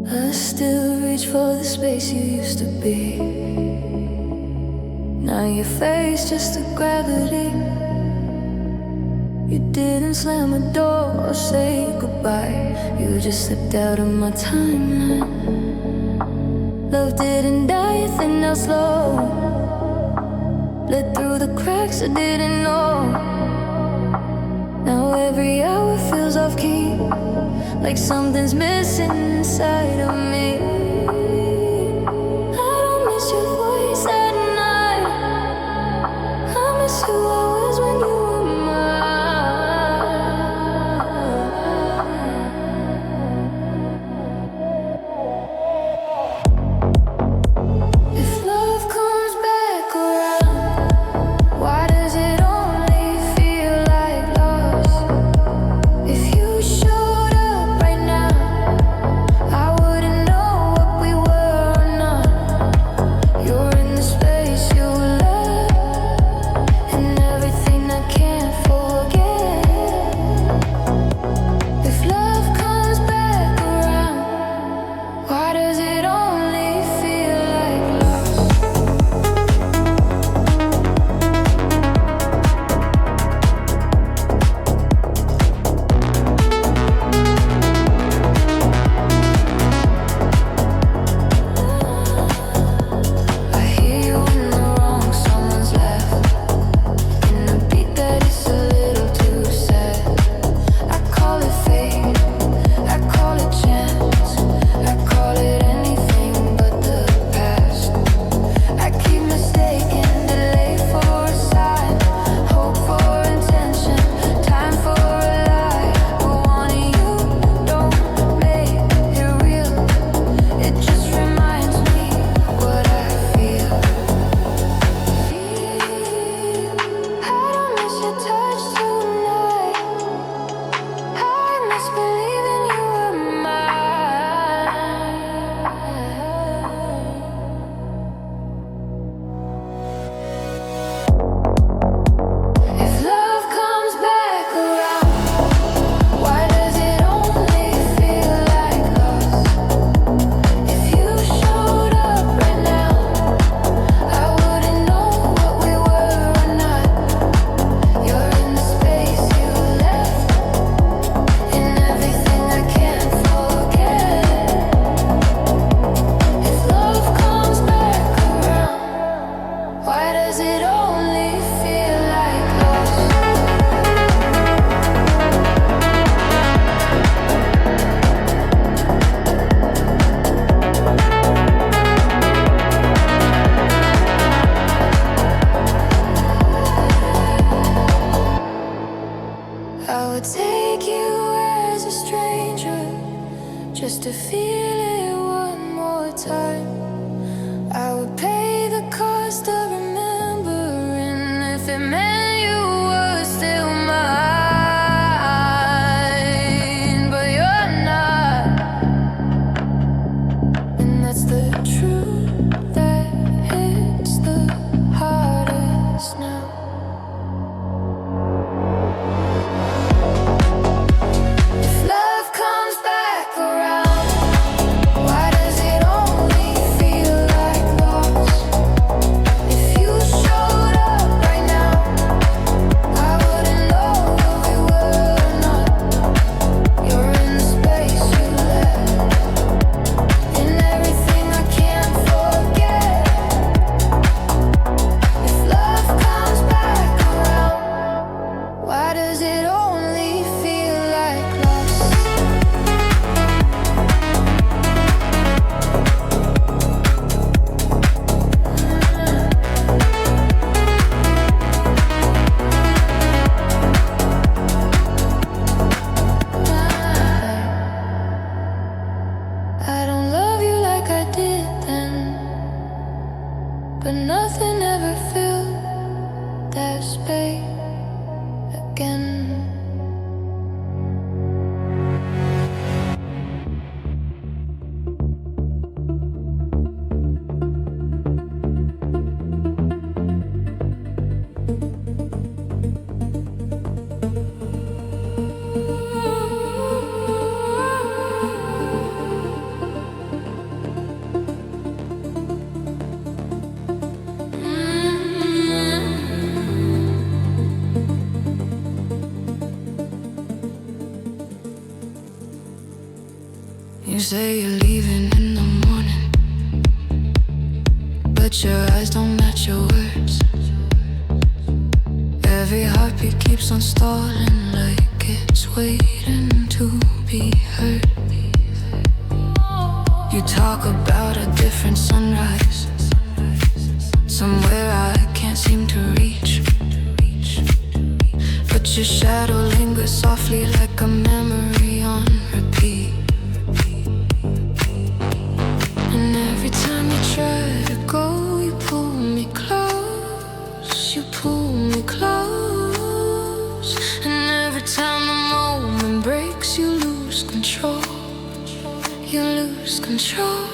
I still reach for the space you used to be. Now your face just a gravity. You didn't slam a door or say goodbye. You just slipped out of my timeline. Love didn't die, it thinned out slow. Bled through the cracks I didn't know. Now every hour feels off key, like something's missing inside of me. I don't miss your voice at night. I miss who I was when you were mine. If love comes back around, why does it only feel like loss? If you showed up right now, I wouldn't know what we were or not. You're in the space you left, and everything I can't forget. If love comes back around, why does it only feel like loss? I hear you in the wrong, someone's left. In a beat that is a little too sad. I call it fate, I call it chance, I call it anything but the past. I keep mistaking delay for a sign, hope for intention, time for a lie. But wanting you don't make it real. It just reminds me what I feel. I don't miss your touch tonight. I miss believing you were mine. If love comes back around, why does it only feel like loss? If you showed up right now, I wouldn't know what we were or not. You're in the space you left, and everything I can't forget. If love comes back around, why does it only feel like loss? I would take you as a stranger, just to feel it one more time. I would pay the cost of remembering if it meant you were still mine. But you're not, and that's the truth that hits the hardest now. If love comes back around, why does it only You say you're leaving in the morning, but your eyes don't match your words. Every heartbeat keeps on stalling, like it's waiting to be heard. You talk about a different sunrise, somewhere I can't seem to reach. But your shadow lingers softly like a memory on repeat. And every time you try to go, you pull me close, you pull me close. And every time the moment breaks, you lose control, you lose control.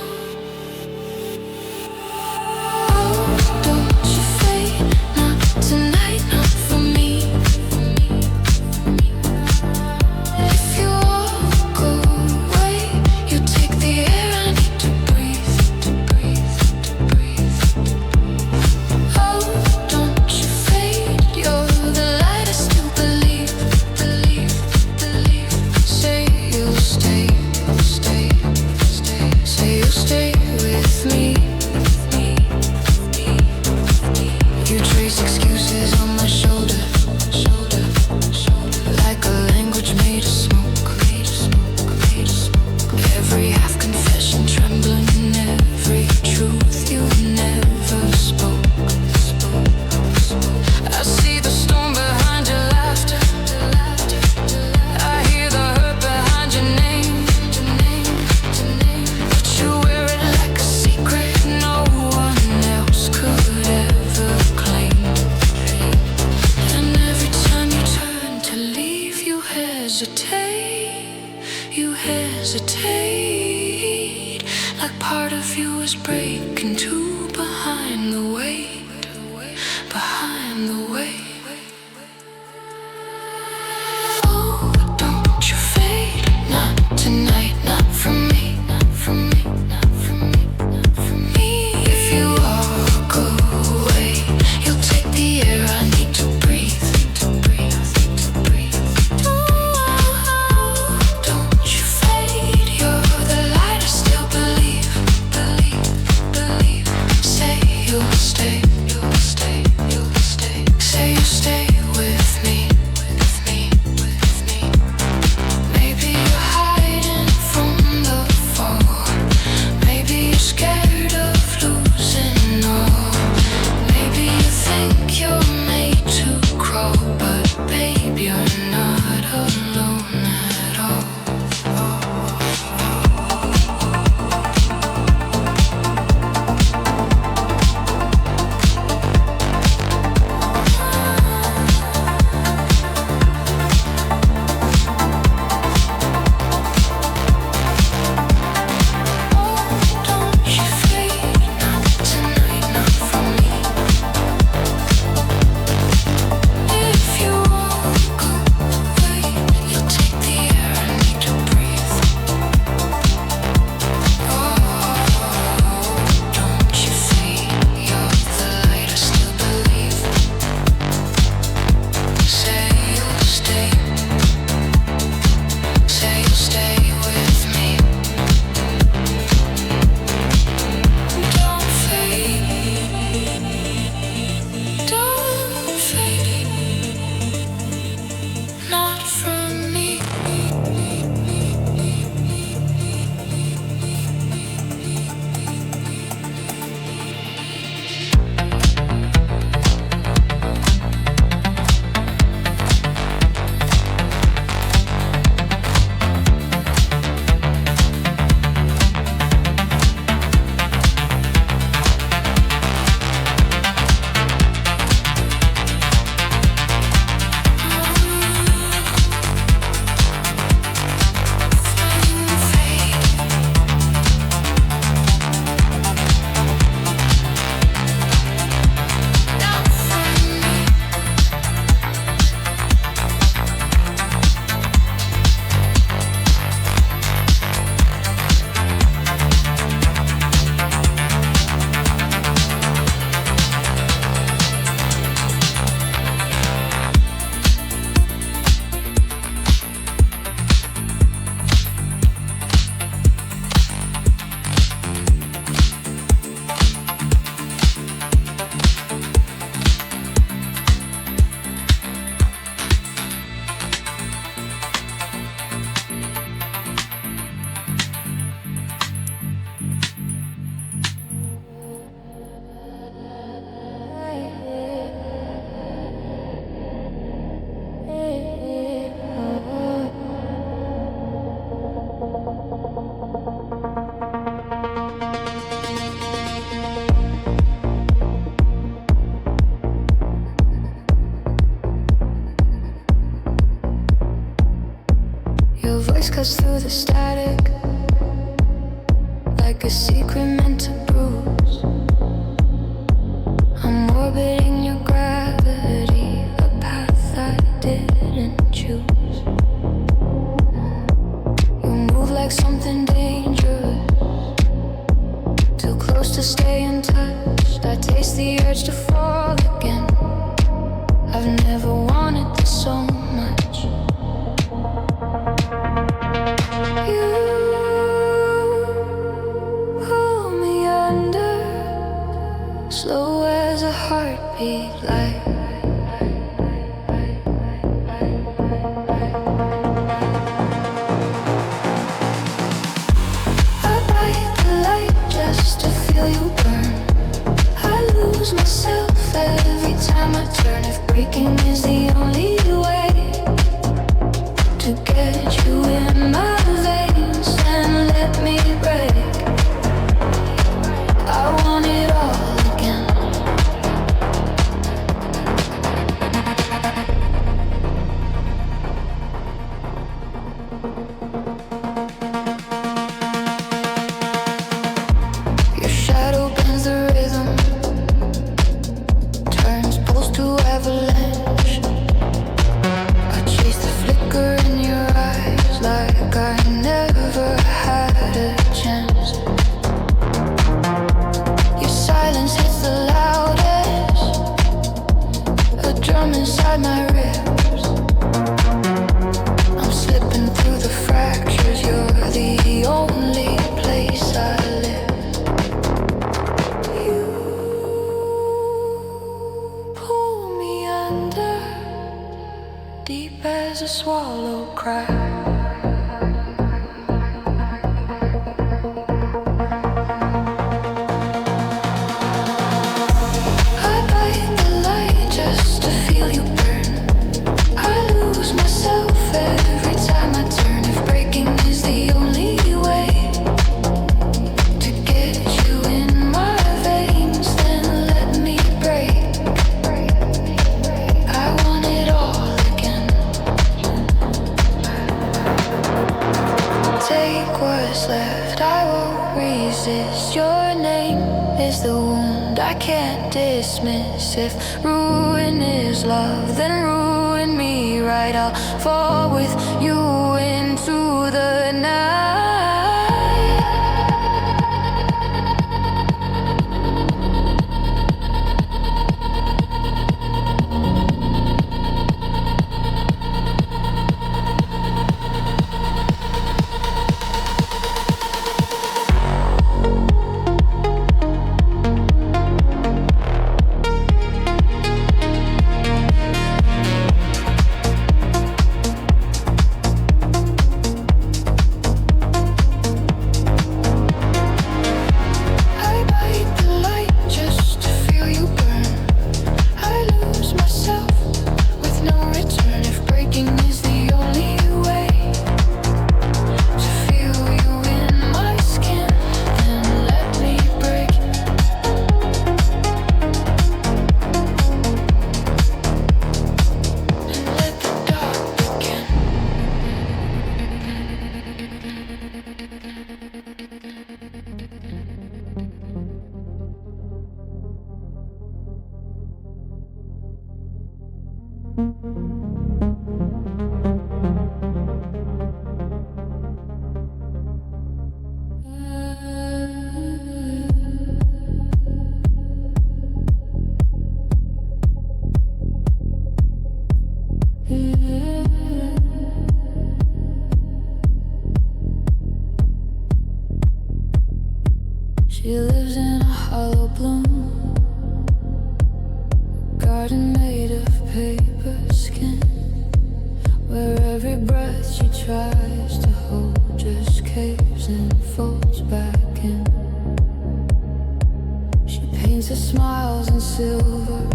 You hesitate, like part of you is breaking too behind the weight, behind the weight. Oh, don't you fade, not tonight, not from me, not from me, not from me, not from me. If you walk away, you'll take the air I need to breathe, to breathe, to breathe. Don't you fade, you're the light I still believe, believe, believe. Say you'll stay. cuts through the static like a secret meant to bruise. I'm orbiting your gravity, a path I didn't choose. You move like something dangerous, too close to stay in touch. I taste the urge to fall again. I've never wanted this so much. You pull me under, slow as a heartbeat, like I bite the light just to feel you burn. I lose myself every time I turn. If breaking is the only way to get you in my veins, then let me break. I want it all again. Your shadow bends the rhythm, turns pulse to avalanche. I chase the flicker in your eyes like I never had a chance. Your silence hits the loudest, a drum inside my ribs. I'm slipping through the fractures, you're the only place I live. You pull me under, deep as a swallow cry. I bite the light just to feel you burn. I lose myself every time I turn. If breaking is the only way to get you in my veins, then let me break. I want it all again. Take what's left, I won't resist. Your name is the wound I can't dismiss. If ruin is love, then ruin me right. I'll fall with you into the night. I bite the light just to feel you burn. I lose myself with no return. If breaking is the only way to feel you in my skin, then let me break. And let the dark begin. She lives in a hollow bloom, garden made of paper skin, where every breath she tries to hold just caves and folds back in. She paints her smiles in silver,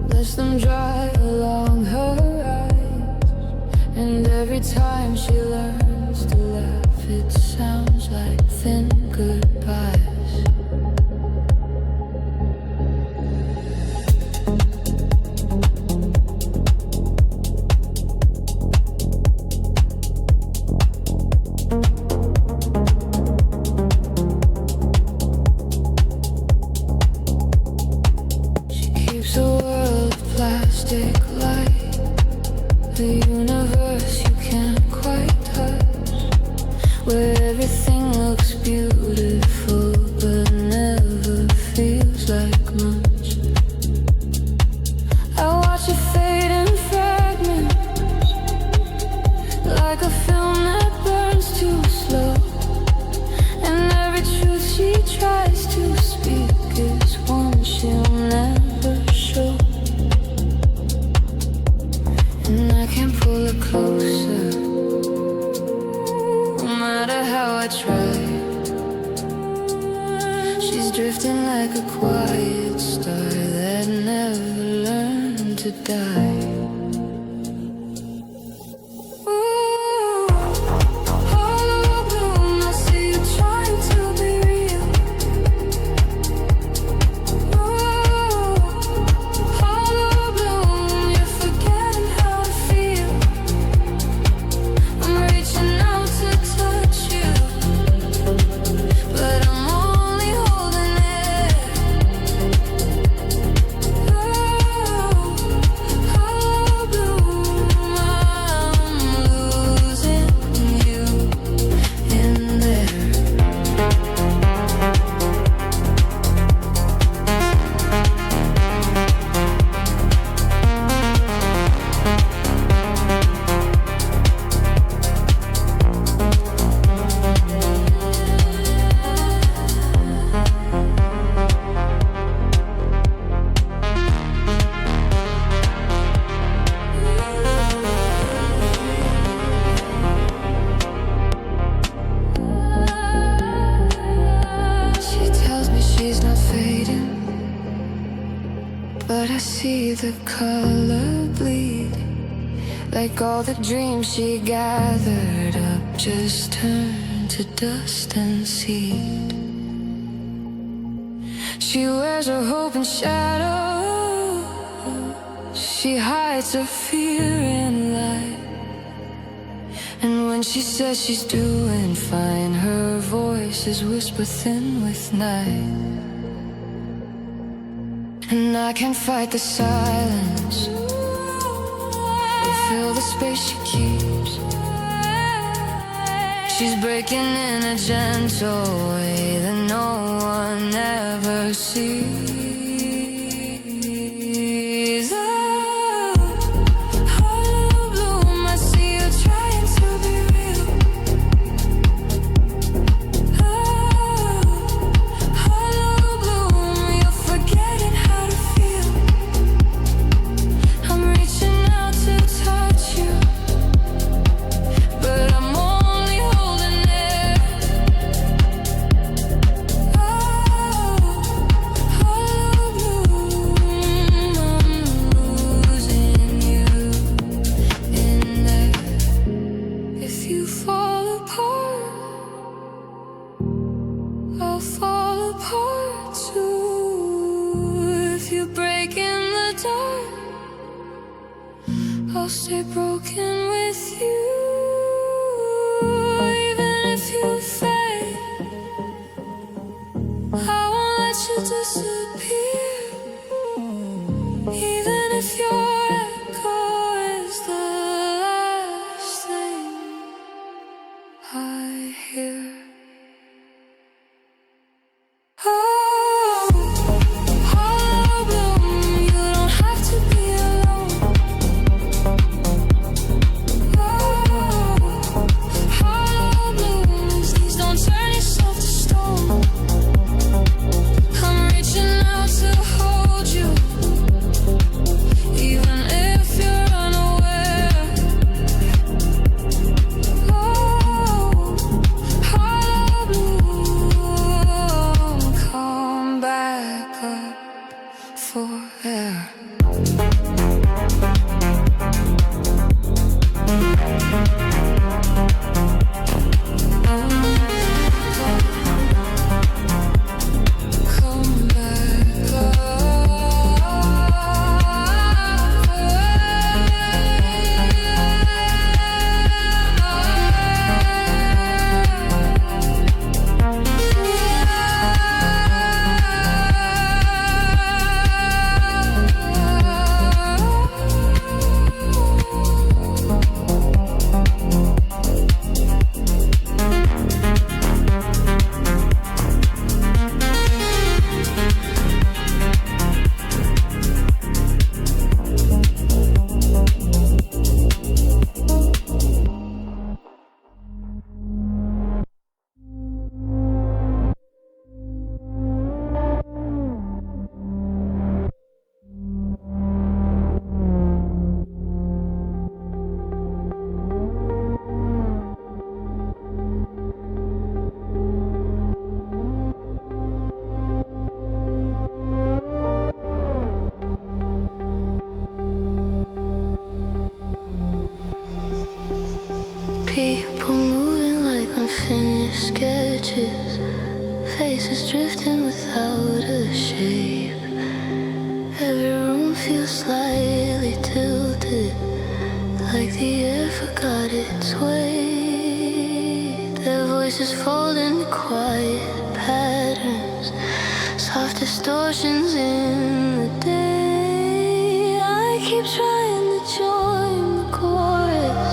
lets them dry along her eyes, and every time she learns to laugh, it sounds like thin goodbyes. how I tried. She's drifting like a quiet star that never learned to die. But I see the color bleed, like all the dreams she gathered up just turned to dust and seed. She wears her hope in shadow, she hides her fear in light. And when she says she's doing fine, her voice is whispered thin with night. And I can't fight the silence to fill the space she keeps. She's breaking in a gentle way that no one ever sees. I'll fall apart too. If you break in the dark, I'll stay broken with you. Even if you fade, I won't let you disappear. Even if your echo is the last thing I hear. Heart people moving like unfinished sketches, faces drifting without a shape. Every room feels slightly tilted, like the air forgot its weight. Their voices fold into quiet patterns, soft distortions in the day. I keep trying to join the chorus,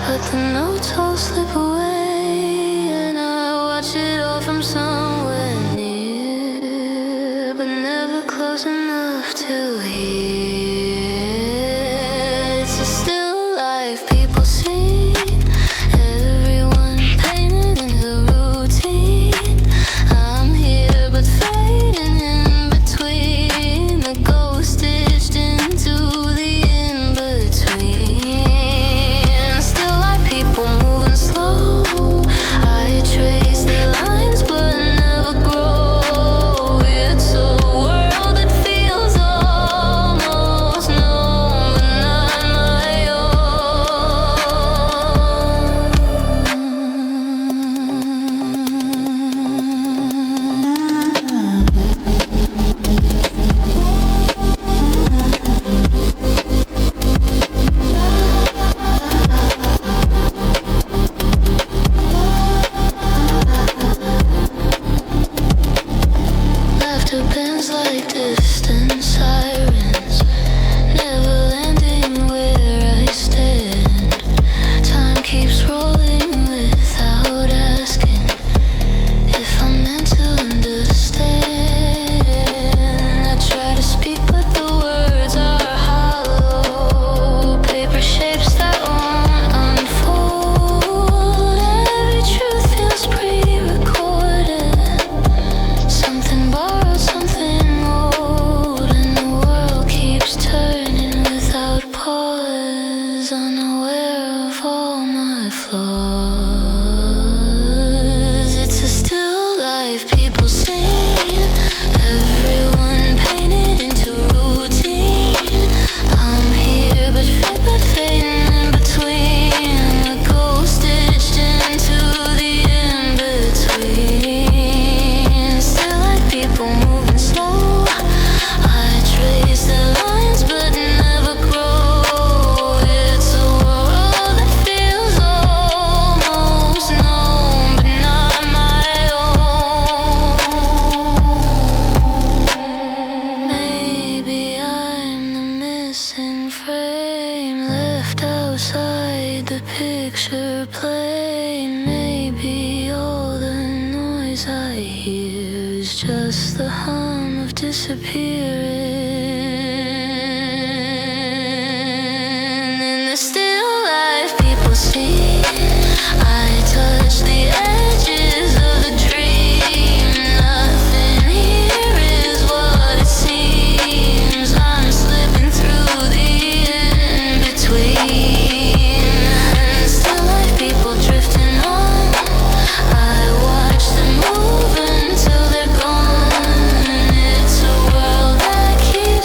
but the notes all slip away, and I watch it all from somewhere near, but never close enough to hear. It's a still life people see, everyone painted in the routine. I'm here but fading in between, the ghost stitched into the in-between. Still like people moving slow, I trace their lines but never grow. It's a world that feels almost known but not my Laughter bends like distant sirens, never landing where I stand. Time keeps rolling without asking if I'm meant to understand. I try to speak but the words are hollow, paper shapes that won't unfold. Every truth feels pre-recorded, something borrowed, something old, and the world keeps turning without pause, unaware of all my flaws. It's a still life people sing, everyone painted into routine. I'm here but fading in between, the ghost stitched into the in-between. Still like people moving slow, I trace the lines but never grow. It's a world that feels almost known but not my own. Maybe I'm the missing frame, left outside the picture plane. Maybe all the noise I hear is just the hum of disappearing. In the still life people see, I touch the edges of the dream. Nothing here is what it seems. I'm slipping through the in-between. Still life people drifting on, I watch them move until they're gone. It's a world that keeps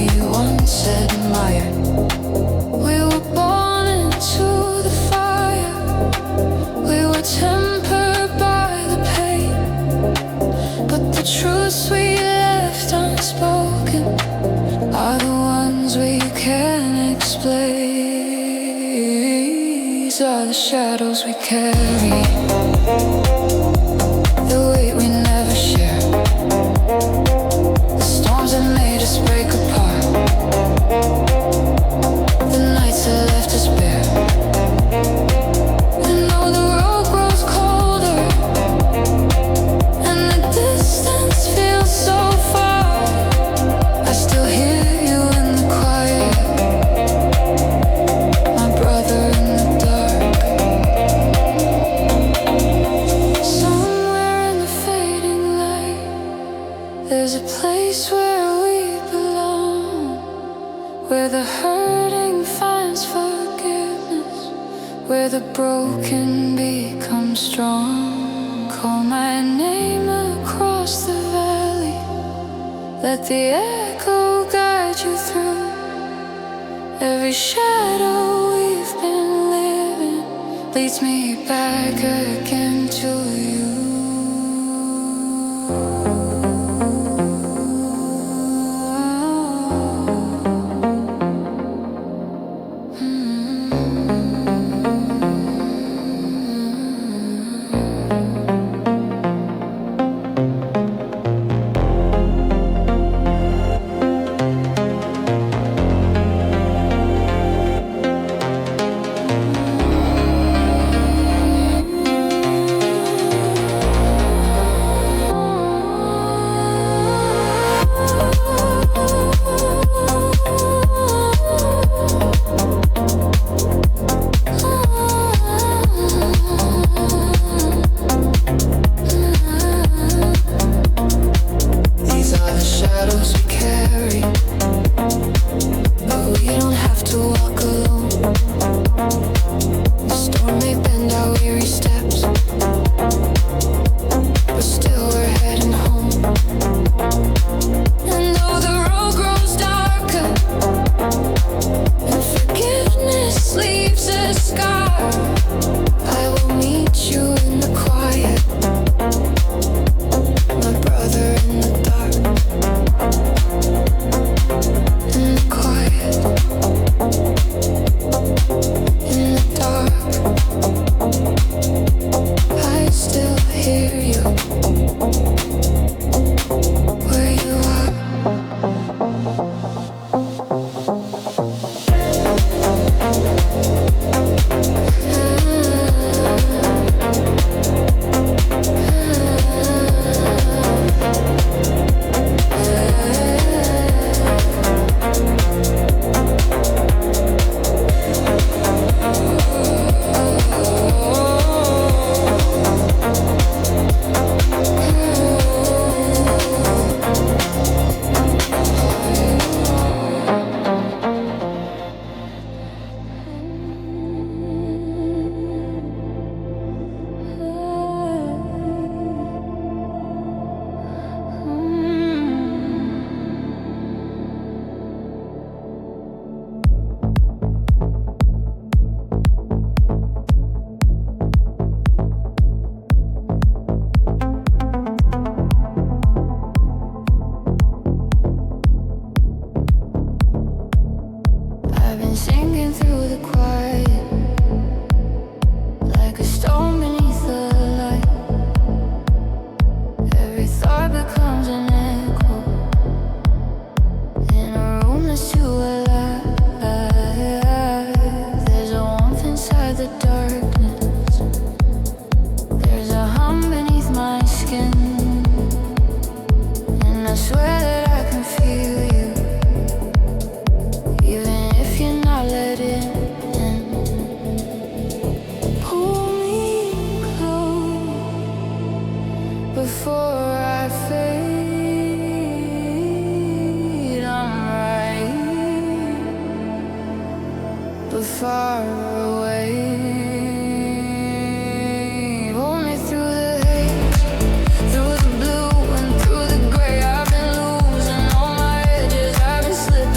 you once admired. We were born into the fire. We were tempered by the pain, but the truths we left unspoken are the ones we can't explain. These are the shadows we carry, the weight we never share, the storms that made us break apart, the nights that left us bare. And though the road grows colder and the distance feels so far, I still hear you in the quiet, my brother in the dark. Somewhere in the fading light, there's a place where we belong, where the hurting finds forgiveness, where the broken become strong. Call my name across the valley, let the echo guide you through every shadow we've been living, leads me back again to you. far away. Hold me through the haze, through the blue and through the gray. I've been losing all my edges, I've been slipping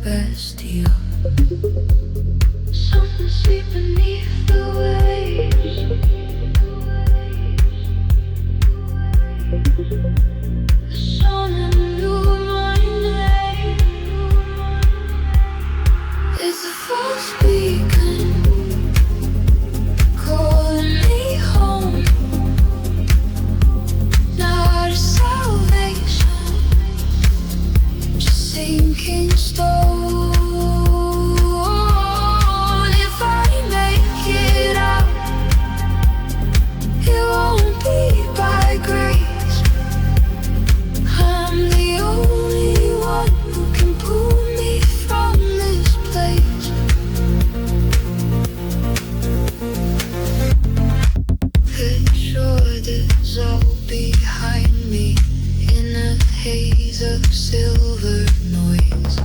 bastille. Something sleep beneath the waves. The sun knew my name. It's a false beacon calling me home. Not a salvation, just sinking stone. If I make it out, it won't be by grace. I'm the only one who can pull me from this place. Picture this all behind me in a haze of silver noise.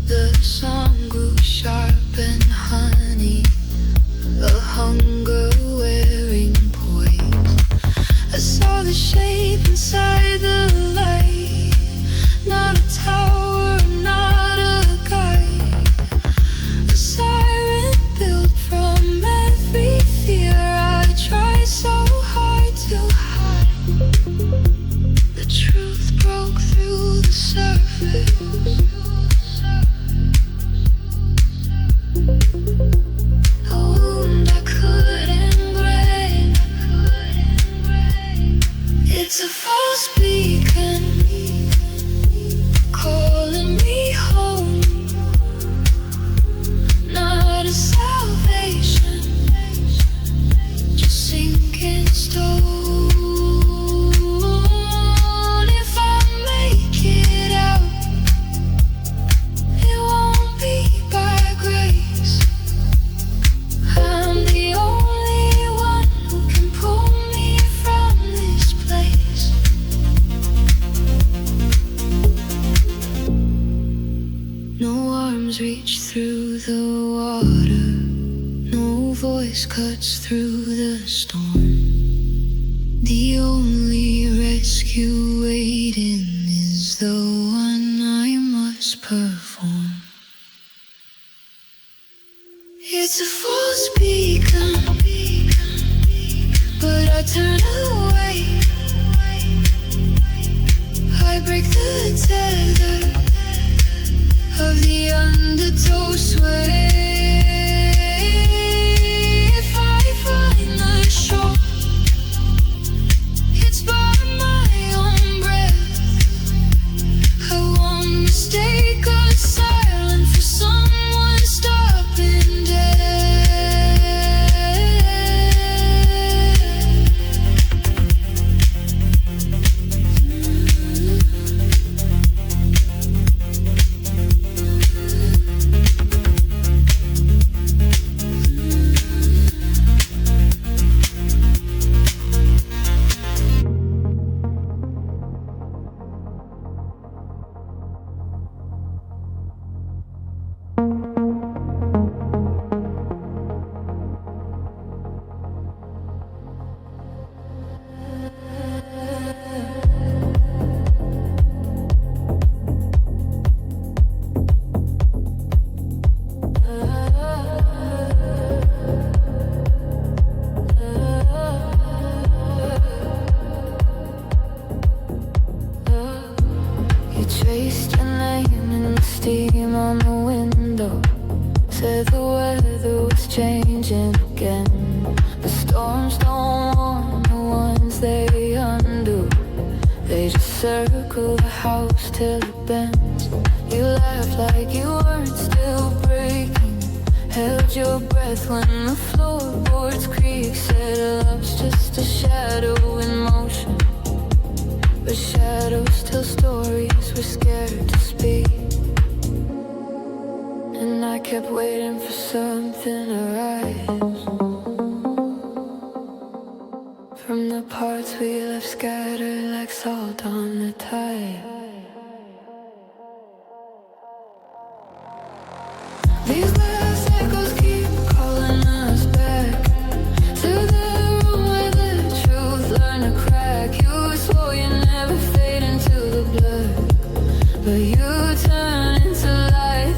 The song grew sharp and honey, a hunger wearing poise. I saw the shape inside the light, not a tower, not a guide. A siren built from every fear I tried so hard to hide. The truth broke through the surface. A wound I couldn't break. It's a false beacon calling me home. Not a salvation, just sinking stone. If I make it out, it won't be by grace. I'm the only one who can pull me from this place. No arms reach through the water, no voice cuts through the storm. The only rescue waiting is the one I must perform. It's a false beacon, but I turn away. I break the tether of the undertow sway. If I find the shore, it's by my own breath. I won't mistake a silence for someone stopping dead. Traced your name in the steam on the window. Said the weather was changing again. The storms don't warn the ones they undo. They just circle the house till it bends. You laughed like you weren't still breaking. Held your breath when the floorboards creak. Said love's just a shadow in motion, but shadows tell stories we're scared to speak. And I kept waiting for something to rise from the parts we left scattered like salt on the tide. These last echoes keep calling us back to the room where the truth learned to crack. You swore you never fade into the blood, but you turn into light.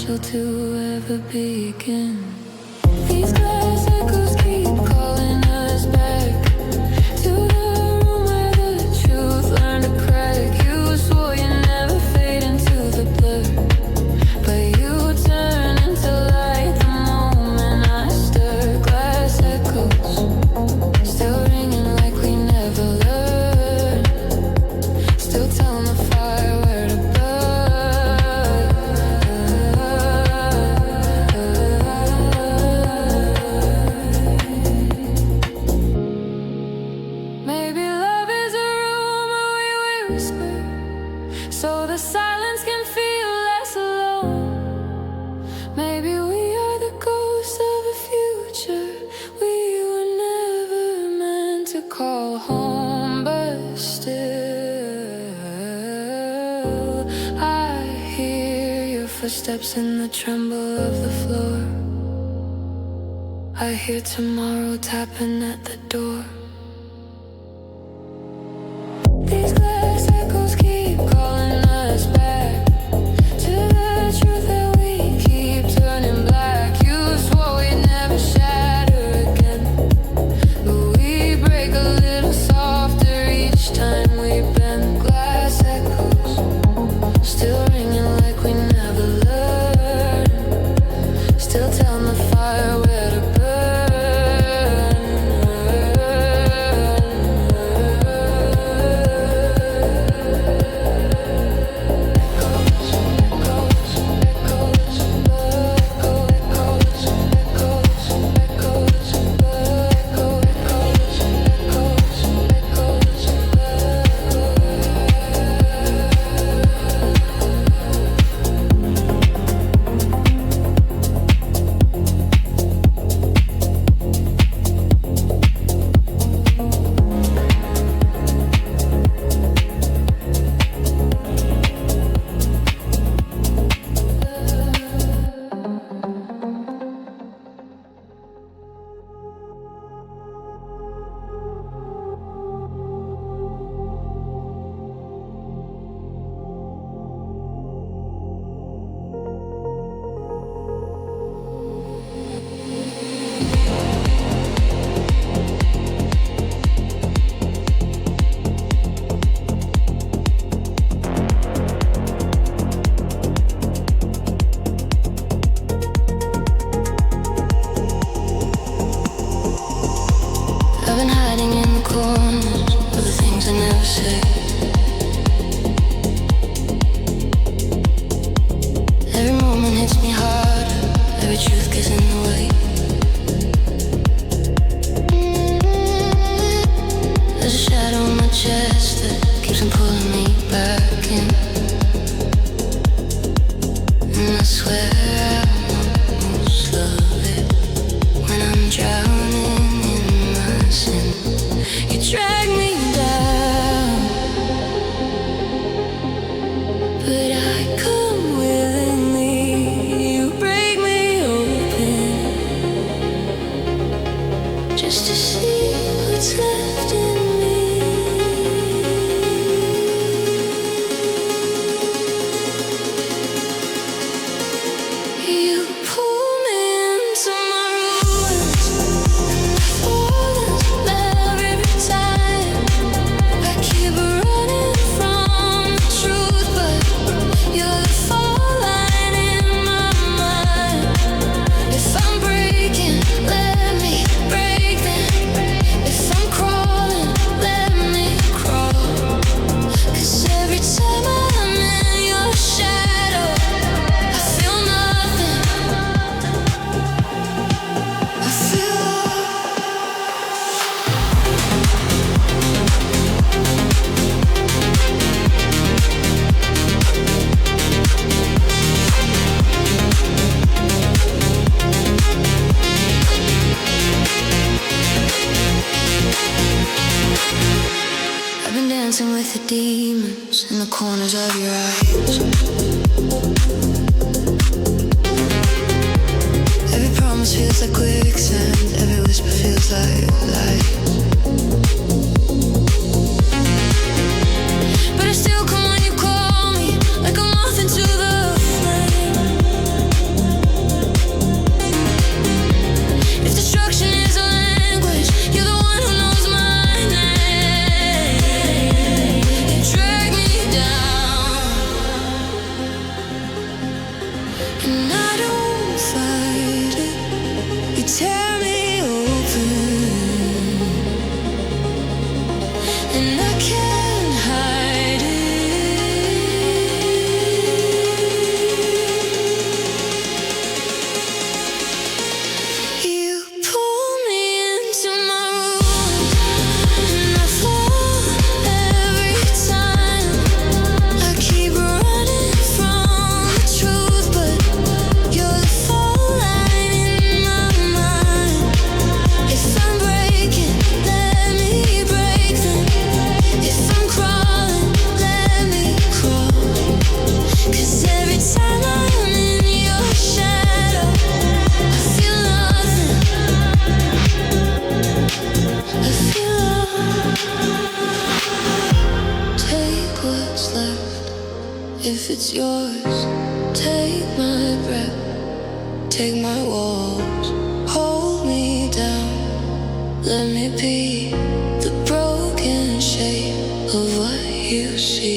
potential to ever begin. These glass echoes keep calling us back to the room where the truth learned to crack. You swore you never fade into the blur, but you turn into light the moment I stir. Glass echoes still ringing like we never learned, still telling the fire where to burn. Maybe love is a rumor we whisper, so the silence can feel less alone. Maybe we are the ghosts of a future we were never meant to call home, but still I hear your footsteps in the tremble of the floor. I hear tomorrow tapping at the door. These glass echoes keep calling us back to the truth that we keep turning black. You swore we'd never shatter again, but we break a little softer each time we bend. Glass echoes still ringing like we never learned, still telling the fire where to burn. I've been hiding in the corners of the things I never say. Every moment hits me harder, every truth gets in the way. There's a shadow on my chest that keeps on pulling me back in, and I swear I almost love it when I'm drowning in my sin. You drag me down, but I come willingly. You break me open just to see what's left in me. You pull me into my ruins, and I fall in love every time. I keep running from the truth, but you're the fall line in my mind. If I'm breaking, let me break then. If I'm crawling, let me crawl. 'Cause every time I'm in your shadow, I feel nothing. I feel I've been dancing with the demons in the corners of your eyes. Every promise feels like quicksand, every whisper feels like light. But I still come when you call me, like a moth into the flame. is yours. Take my breath, take my walls, hold me down. Let me be the broken shape of what you see.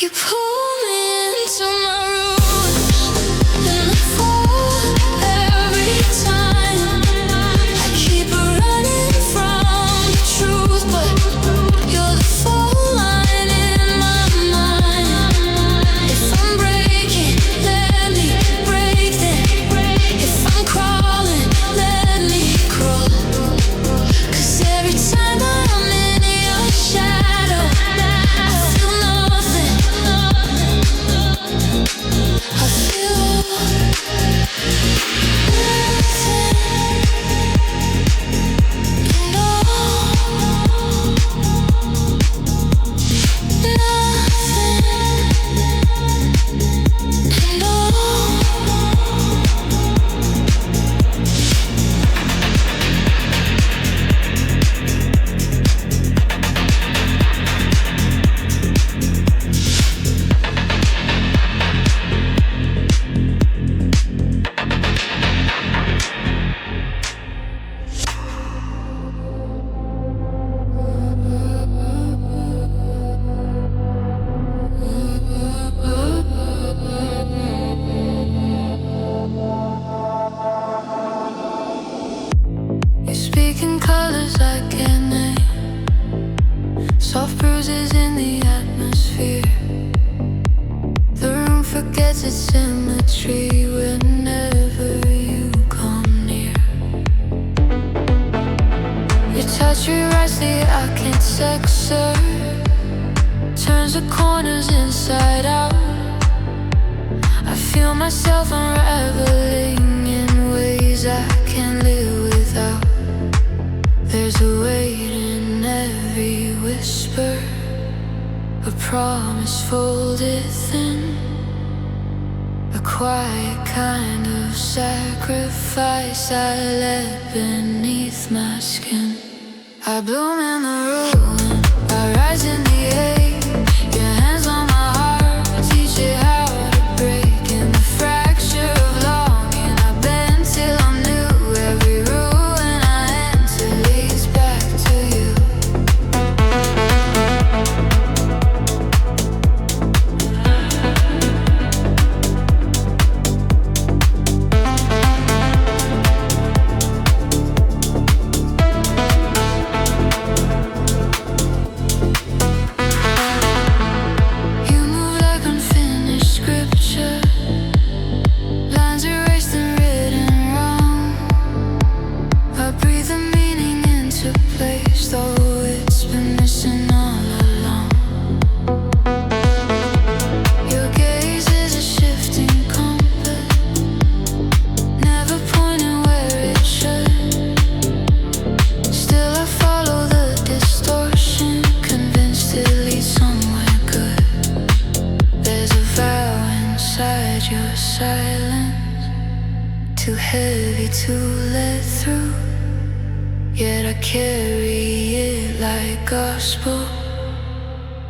You pull me into my roots, and I fall every time. I keep running from the truth, but you're the fault line in my mind. If I'm breaking, let me break then. If I'm crawling, let me crawl. 'Cause every time I'm in your shadow, I feel nothing. I feel you speak in colors I can't name. Soft bruises in the atmosphere. The room forgets its symmetry whenever you come near. Your touch rewrites the I can't sexer. Turns the corners inside out. I feel myself unraveling in ways I can't live without. There's a weight in every whisper, a promise folded thin, a quiet kind of sacrifice I let beneath my skin. I bloom in the ruin, I rise in the air. Your hands on my heart, teach it how to break. In the fracture of longing, I bend till I'm new. Every ruin I enter leads back to you. You move like unfinished scripture, lines erased and written wrong. I breathe the meaning into place, though it's been missing all along. Your gaze is a shifting compass, never pointing where it should. Still I follow the distortion, convinced it leads somewhere good. There's a vow inside your silence, too heavy to let through. Yet I carry it like gospel,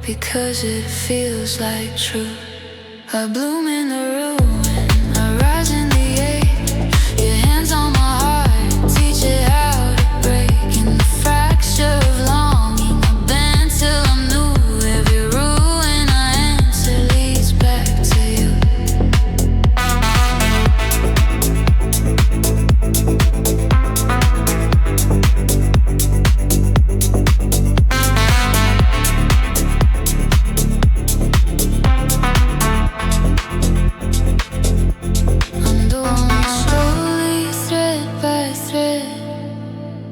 because it feels like truth. I bloom in the ruin, I rise in the air. Your hands on my heart, teach it how to break. In the fracture of longing, I bend till I'm new. Every ruin I enter leads back to you.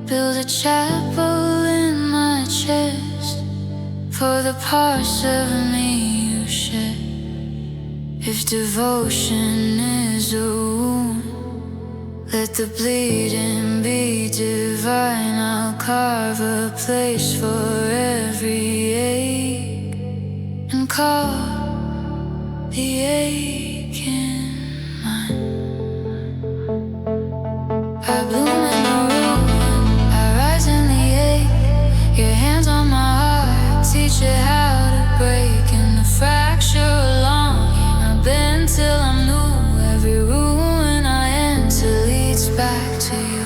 Build a chapel in my chest for the parts of me you shed. If devotion is a wound, let the bleeding be divine. I'll carve a place for every ache and call the aching mine. I bloom in the ruin, I rise in the ache. Your hands on my heart, teach it how to break. In the fracture of longing, I bend till I'm new. Every ruin I enter leads back to you.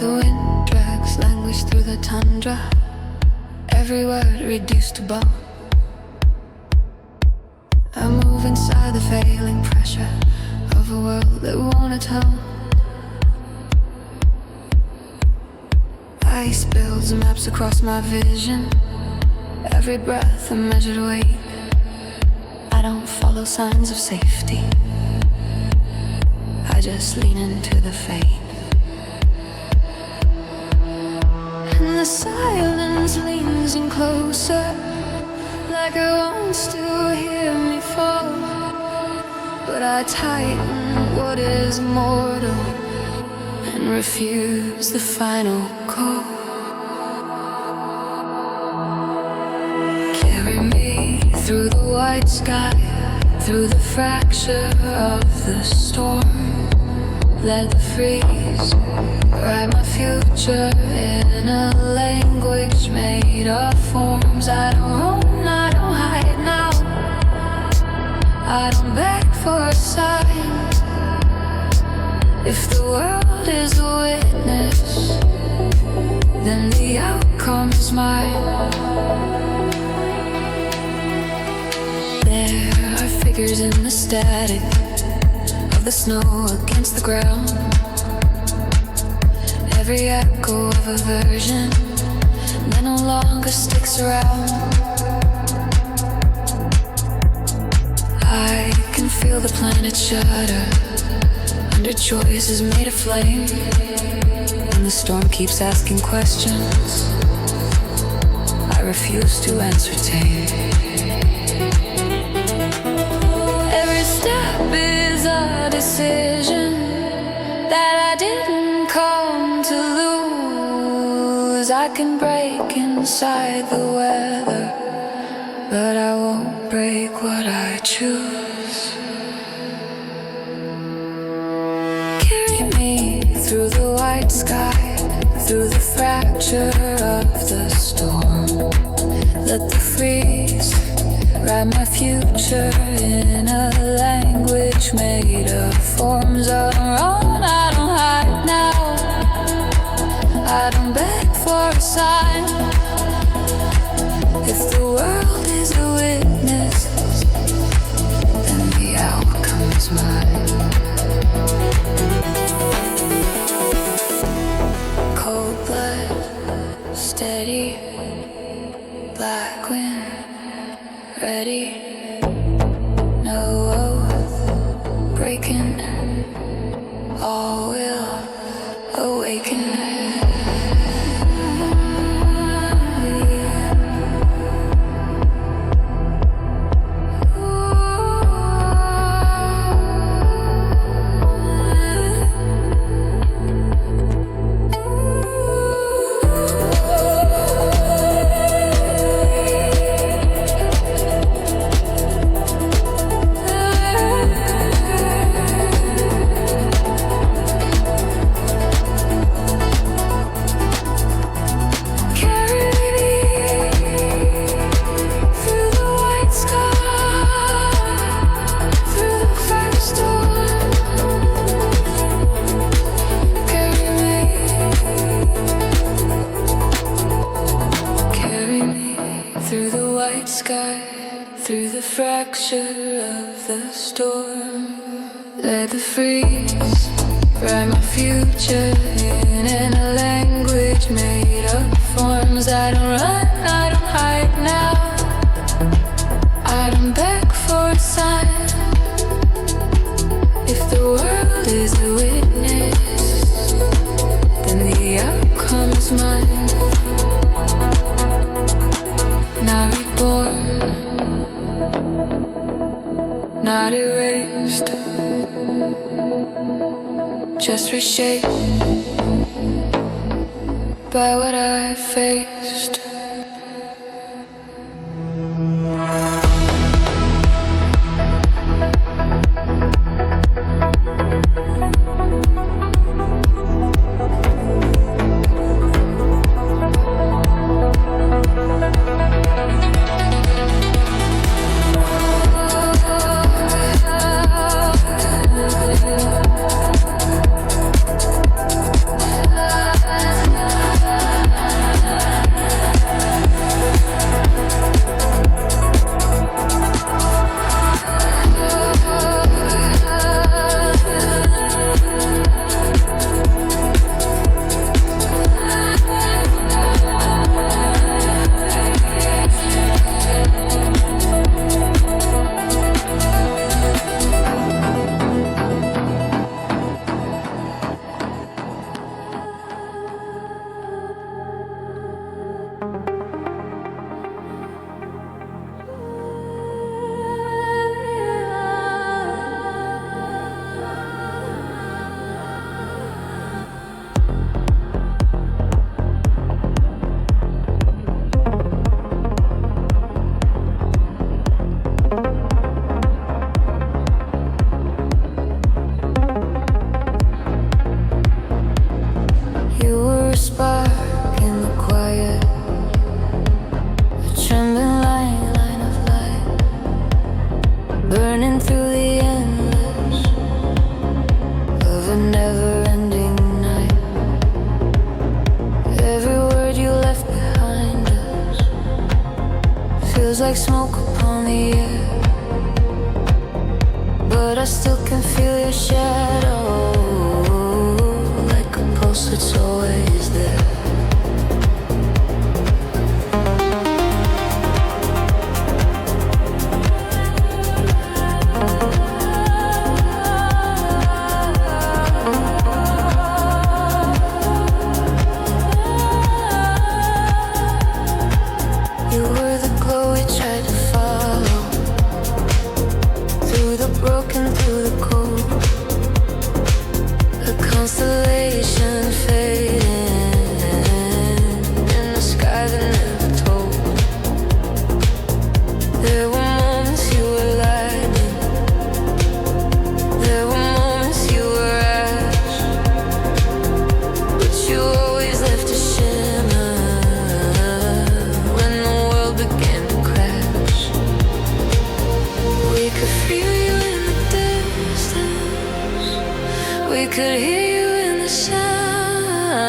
The wind drags language through the tundra, every word reduced to bone. I move inside the failing pressure of a world that won't atone. Ice builds maps across my vision, every breath a measured weight. I don't follow signs of safety, I just lean into the fate. And the silence leans in closer, like it wants to hear me fall. But I tighten what is mortal and refuse the final call. Carry me through the white sky, through the fracture of the storm. Let the freeze write my future in a language made of forms. I don't run, I don't hide now, I don't beg for a sign. If the world is a witness, then the outcome is mine. There are figures in the static of the snow against the ground, every echo of a version that no longer sticks around. I can feel the planet shudder under choices made of flame, and the storm keeps asking questions I refuse to entertain. Every step is a decision that I didn't come to lose. I can break inside the weather, but I won't break what I choose. Carry me through the white sky, through the fracture of the storm. Let the freeze write my future in a language made of forms. I don't run, I don't hide now, I don't beg for a sign. If the world is a witness, then the outcome is mine. Cold blood, steady, black wind, ready, no fracture of the storm. Let the freeze write my future in a language made of forms. I don't run, I don't hide now. I don't beg for a sign. If the world is a witness, then the outcome is mine. Not reborn, not erased, just reshaped by what I faced. Like smoke upon the air, but I still can feel your shadow, like a pulse that's always there. Could hear you in the sound,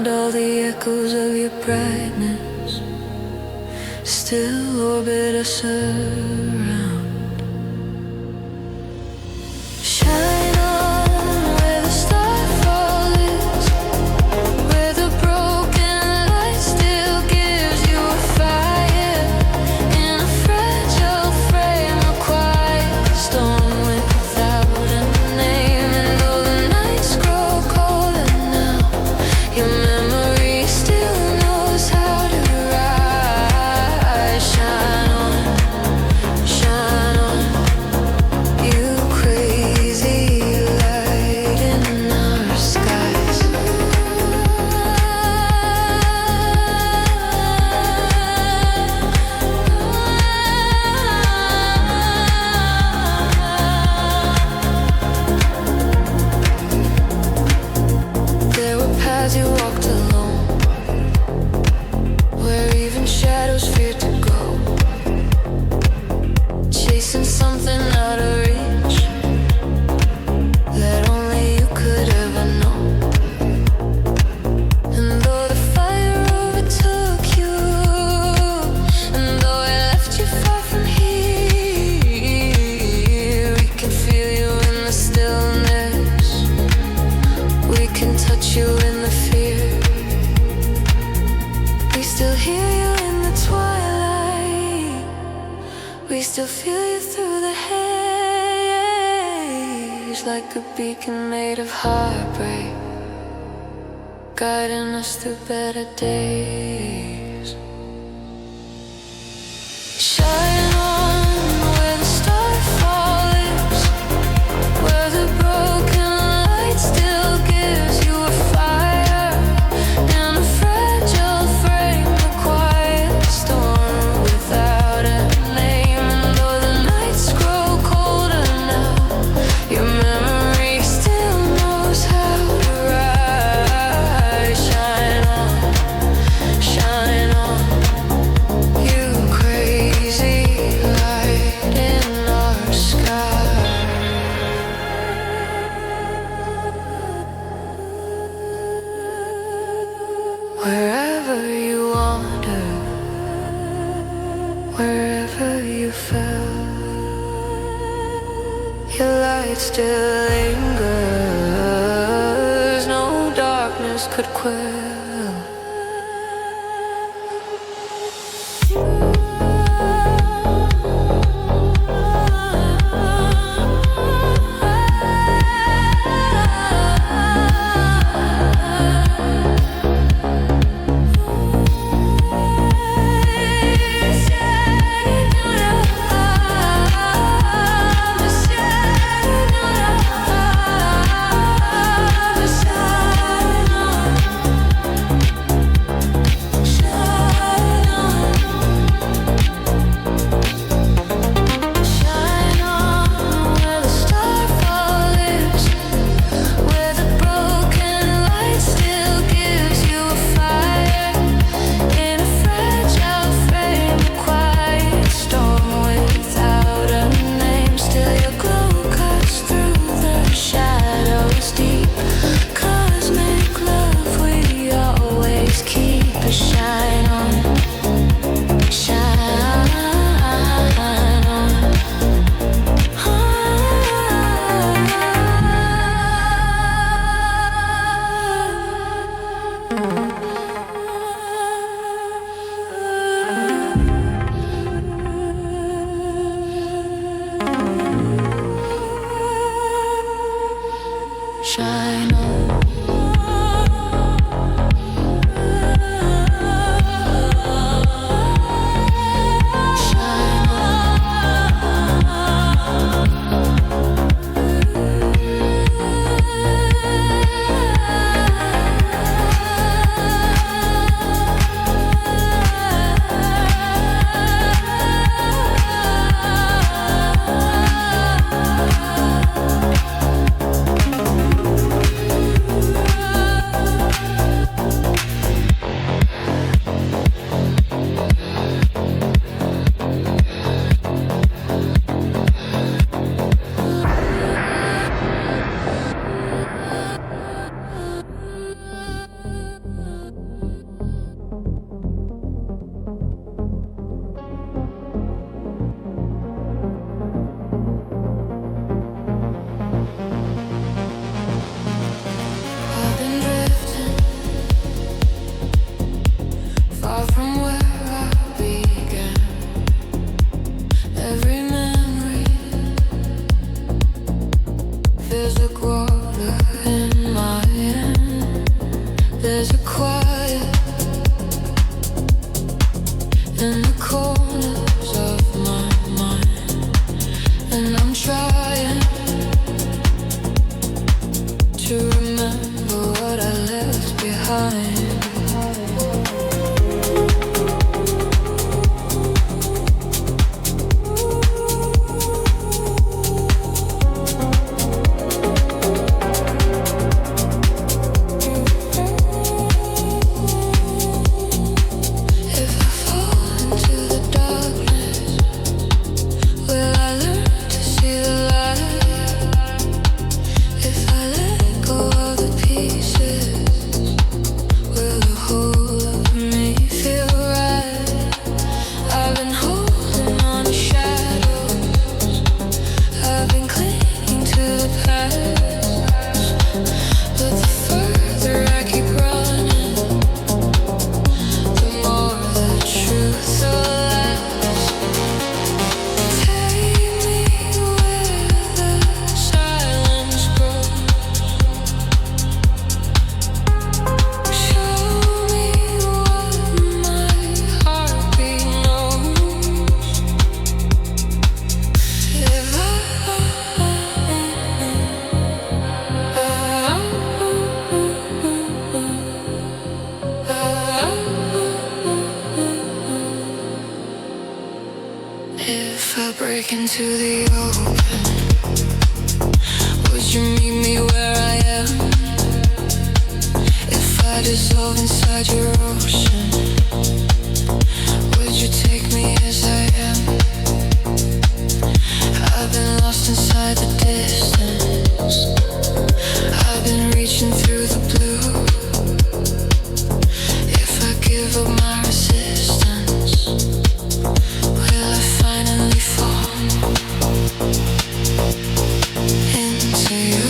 all the echoes of your brightness still orbit us around. Shine on where the starfall is, where the broken light still gives you a fire in a fragile frame, a quiet storm without a name. Shine on, like a beacon made of heartbreak, guiding us through better days. Shine on where the starfall is, where the broken light still gives you a fire in a fragile frame, a quiet storm without a name. And though the nights grow colder now, your memory still knows how to rise. Shine on, you crazy light in our sky. Wherever you wander, wherever you fell, your light still lingers, no darkness could quell. Shine on. into the open? Would you meet me where I am? If I dissolve inside your ocean, would you take me as I am? I've been lost inside the distance. I've been reaching through the blue. If I give up my resistance, will I finally fall into you?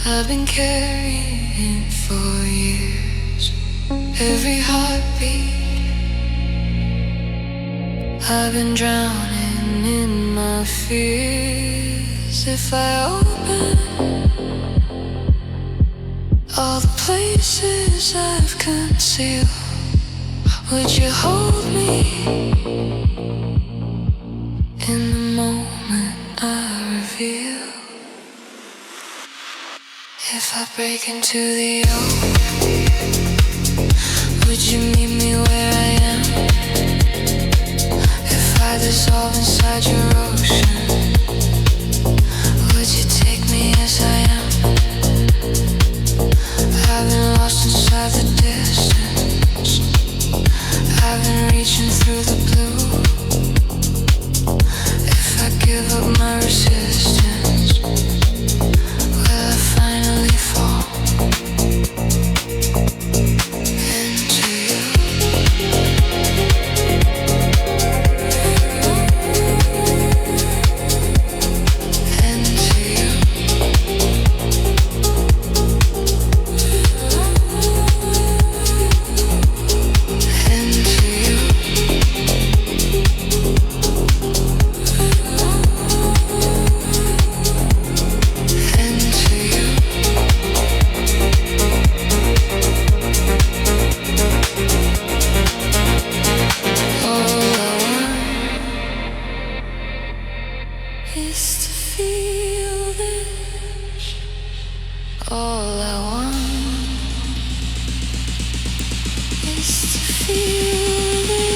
I've been carrying for years. Every heartbeat, I've been drowning in my fears. If I open all the places I've concealed, would you hold me in the moment I reveal? If I break into the open, would you meet me where I am? If I dissolve inside your ocean, would you take me as I am? I've been lost inside the distance. I've been reaching through the blue. If I give up my resistance, will I finally fall into you? Into you. Into you. Into you. All I want is to feel this. All I want is to feel this.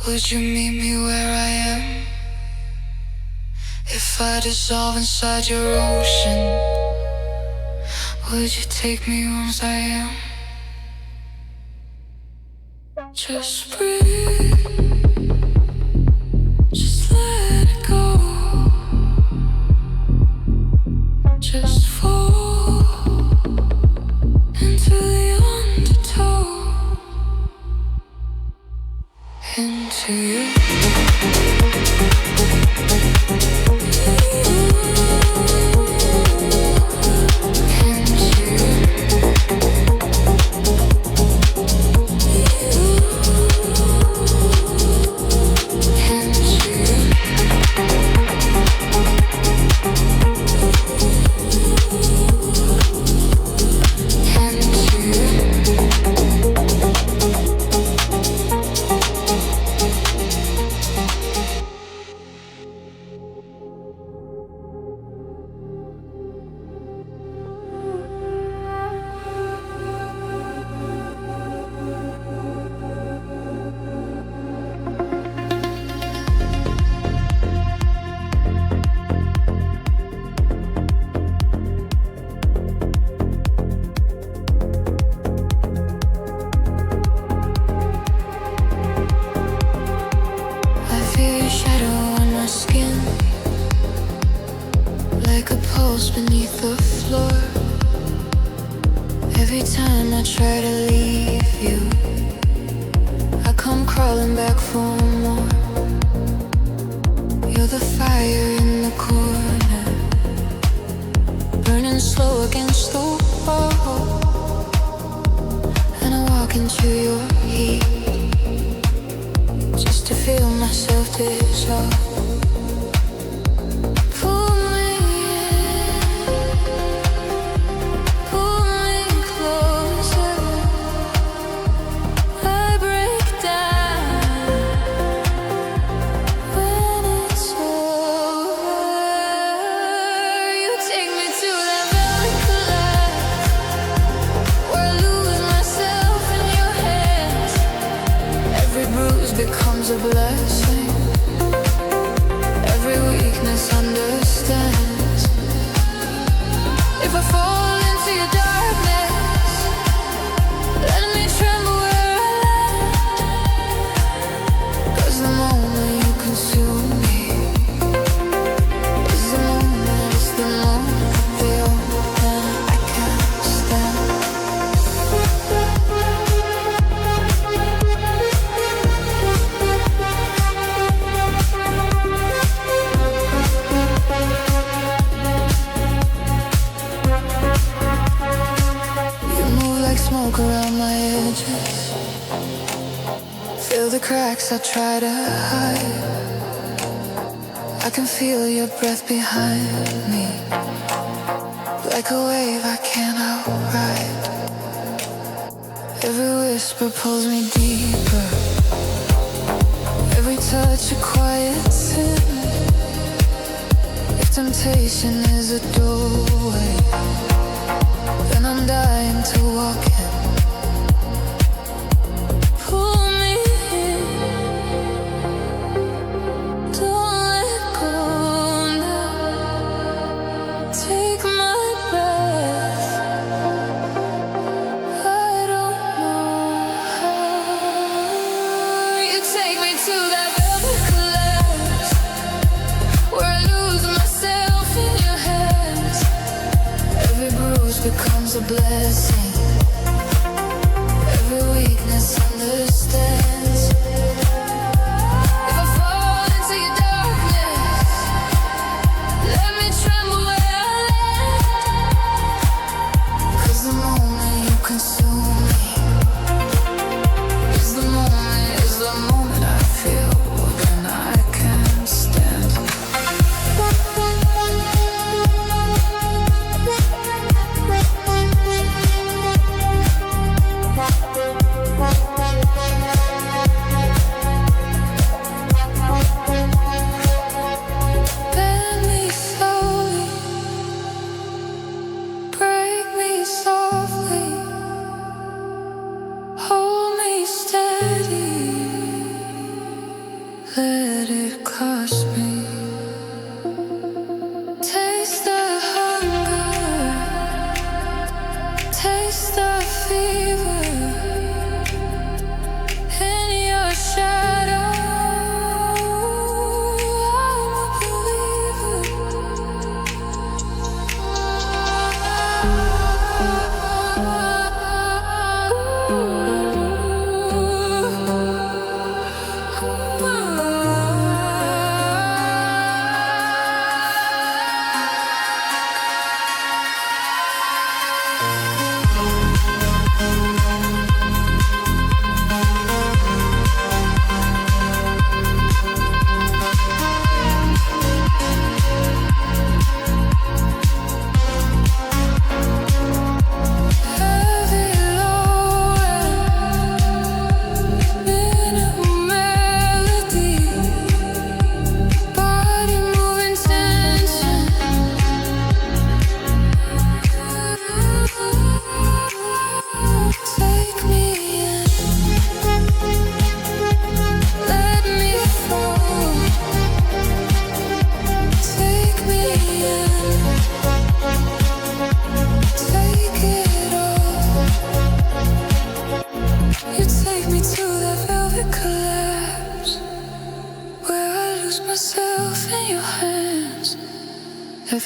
Would you meet me where I am? If I dissolve inside your ocean, would you take me as I am? Just breathe, just let it go. Just fall into the undertow. Into you. pulse beneath the floor. Every time I try to leave you, I come crawling back for more. You're the fire in the corner, burning slow against the wall. And I walk into your heat just to feel myself dissolve. Becomes a blessing. Every weakness understands. If I fall into your darkness, let me tremble where I land. 'Cause the moment you consume me is the moment, it's the moment I feel that I can't stand. Smoke around my edges, feel the cracks I try to hide. I can feel your breath behind me, like a wave I can't outride. Every whisper pulls me deeper, every touch a quiet sin. If temptation is a doorway, then I'm dying to walk in. Pull me in, don't let go now. Take my breath, I don't know how. You take me to that velvet collapse, where I lose myself in your hands. Every bruise becomes a blessing. Every weakness understands. If I fall into your darkness, let me tremble where I land. 'Cause the moment you consume me is the moment I feel when I can't stand.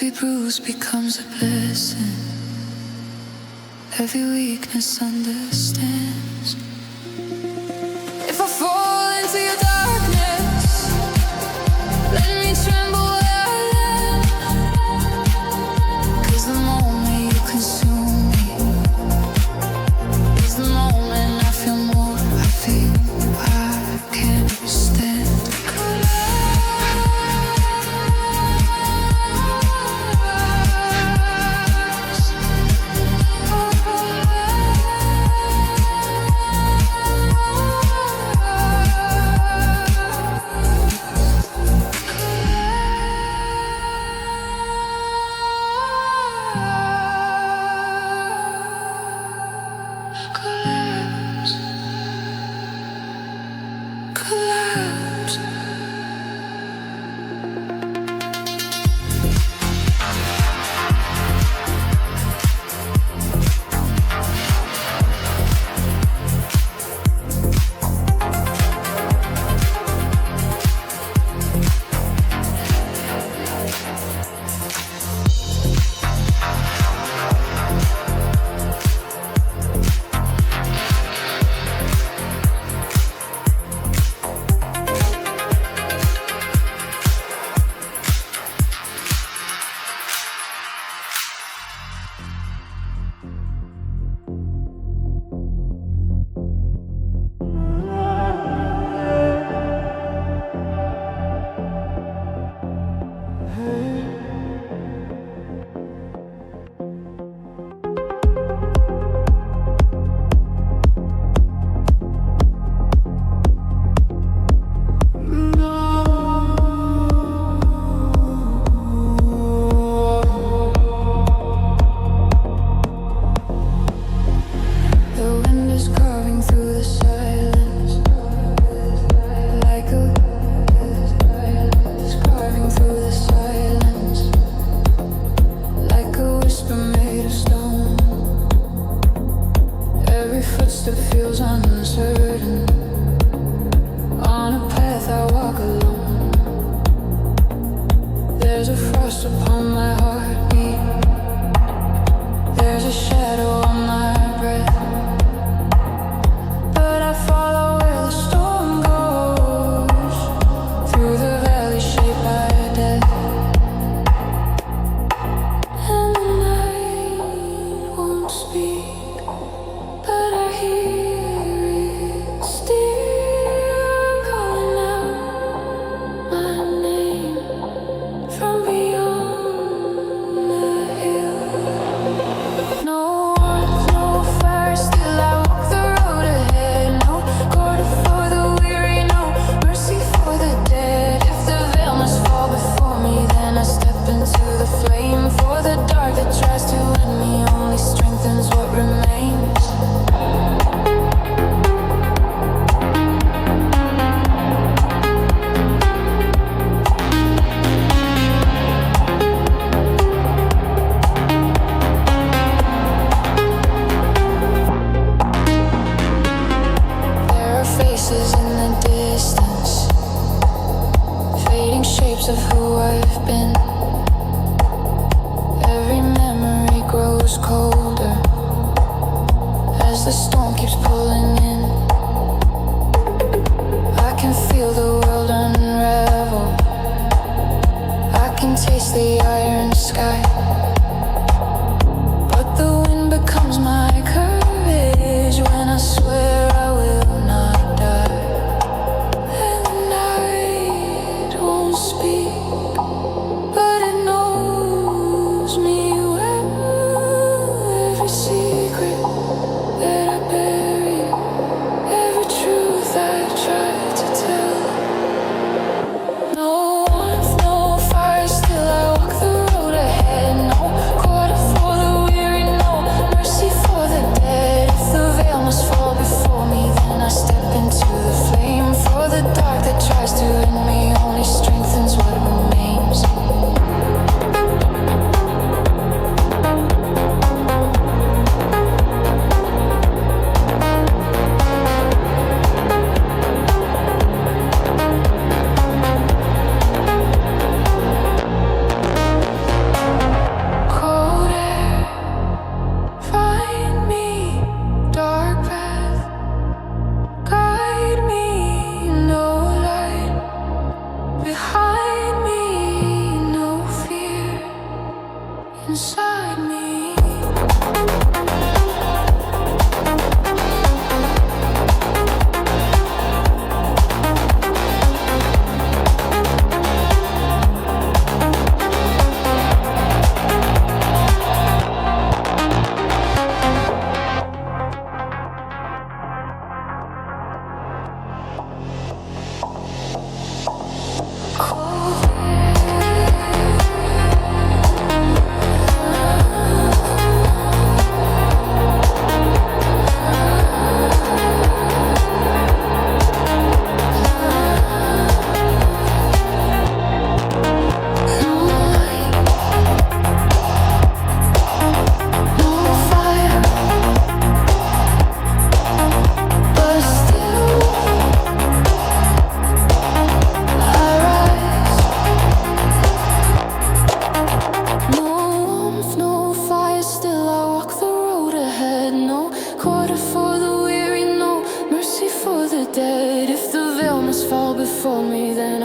Every bruise becomes a blessing. Every weakness understands. If I fall into your darkness, let me tremble where I land. 'Cause the moment you consume me is the moment I feel more. I feel I can't stand. No warmth, no fire, still I walk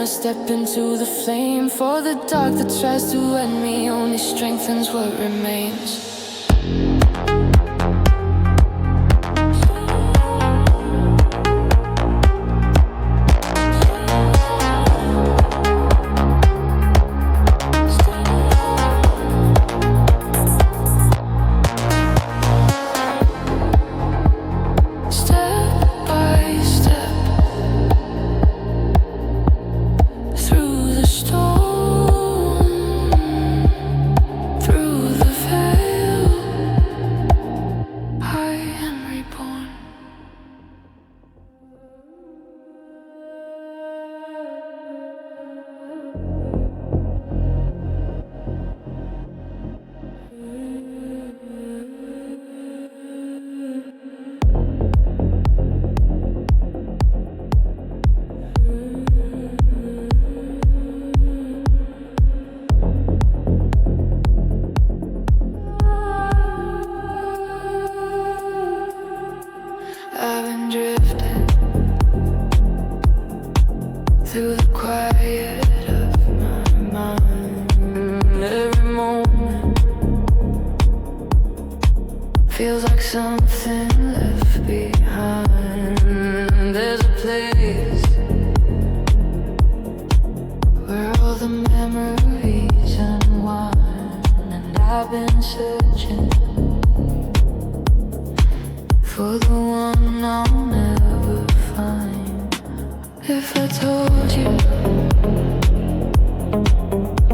Step into the flame, for the dark that tries to end me only strengthens what remains. Through the quiet of my mind, every moment feels like something left behind. There's a place where all the memories unwind, and I've been searching for the one I'll never find. If I told you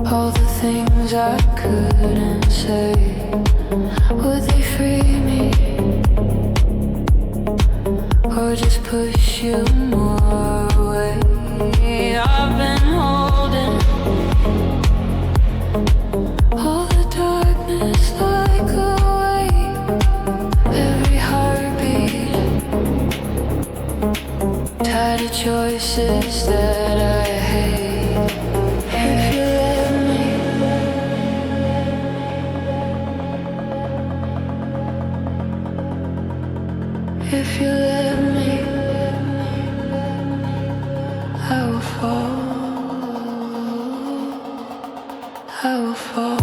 all the things I couldn't say, would they free me or just push you more away? I've been holding all the darkness like a weight, every heartbeat tied to choices that I hate. If you let me, if you let me, I will fall, I will fall.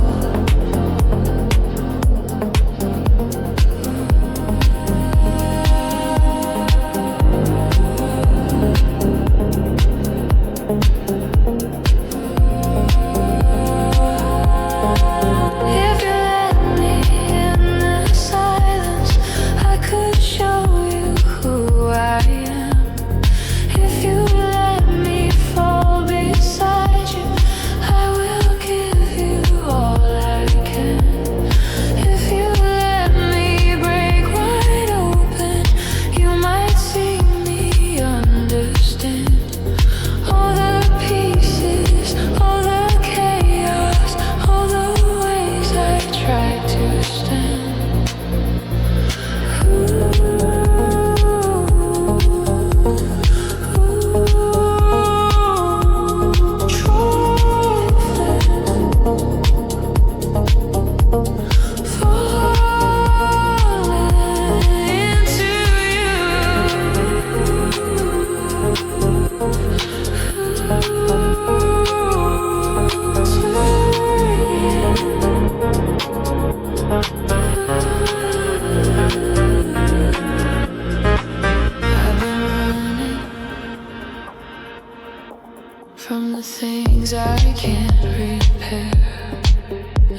things I can't repair.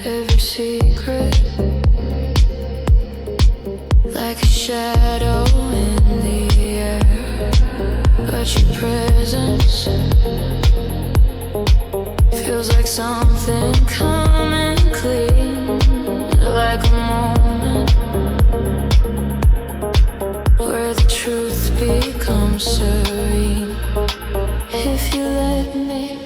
Every secret, like a shadow in the air. But your presence feels like something coming clean, like a moment where the truth becomes serene. If you let me,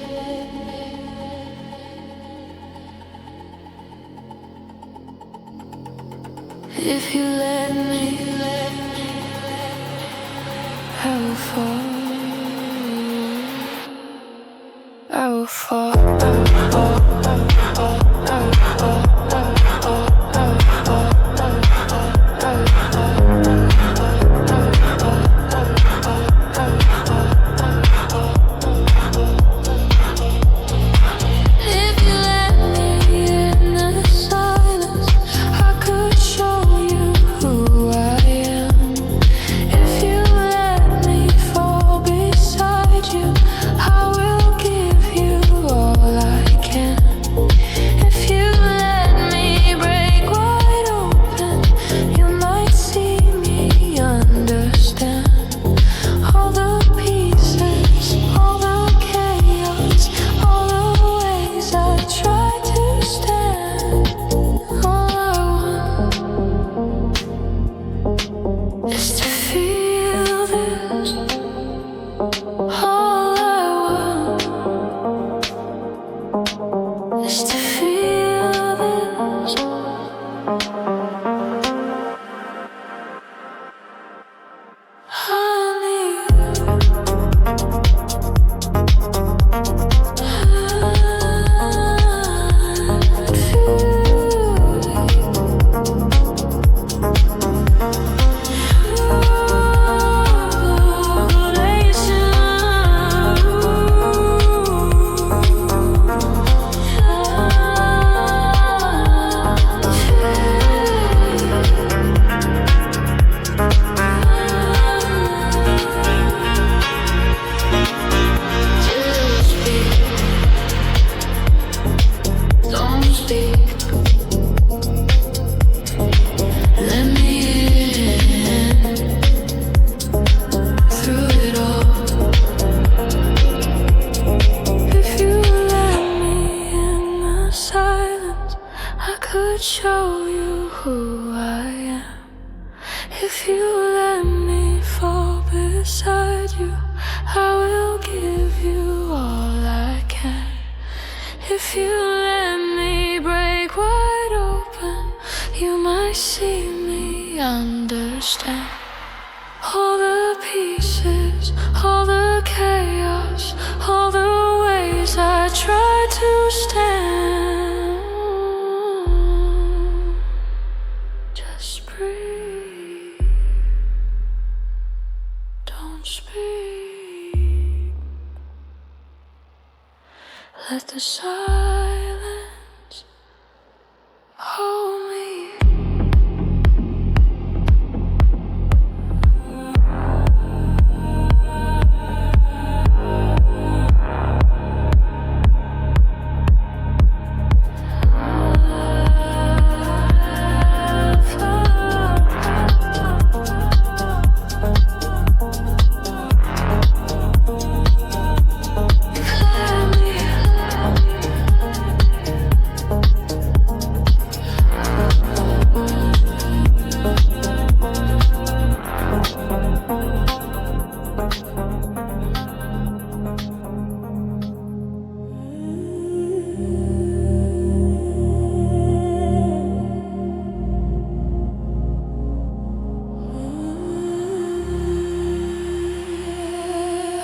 if you let me, I will fall, I will fall, I will fall, I will fall, I will fall, I will fall, I will fall, I will fall, I will fall. Show you who I am. If you let me fall beside you, I will give you all I can. If you let me break wide open, you might see me understand. All the pieces, all the chaos, all the ways I try to stand. Let the silence hold me.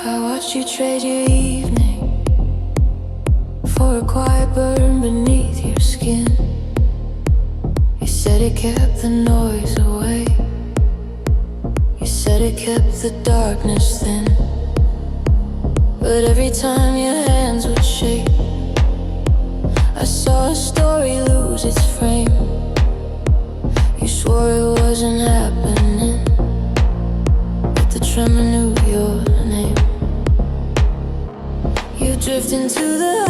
I watched you trade your evening for a quiet burn beneath your skin. You said it kept the noise away. You said it kept the darkness thin. But every time your hands would shake, I saw a story lose its frame. You swore it wasn't happening, but the tremor knew your name. You drift into the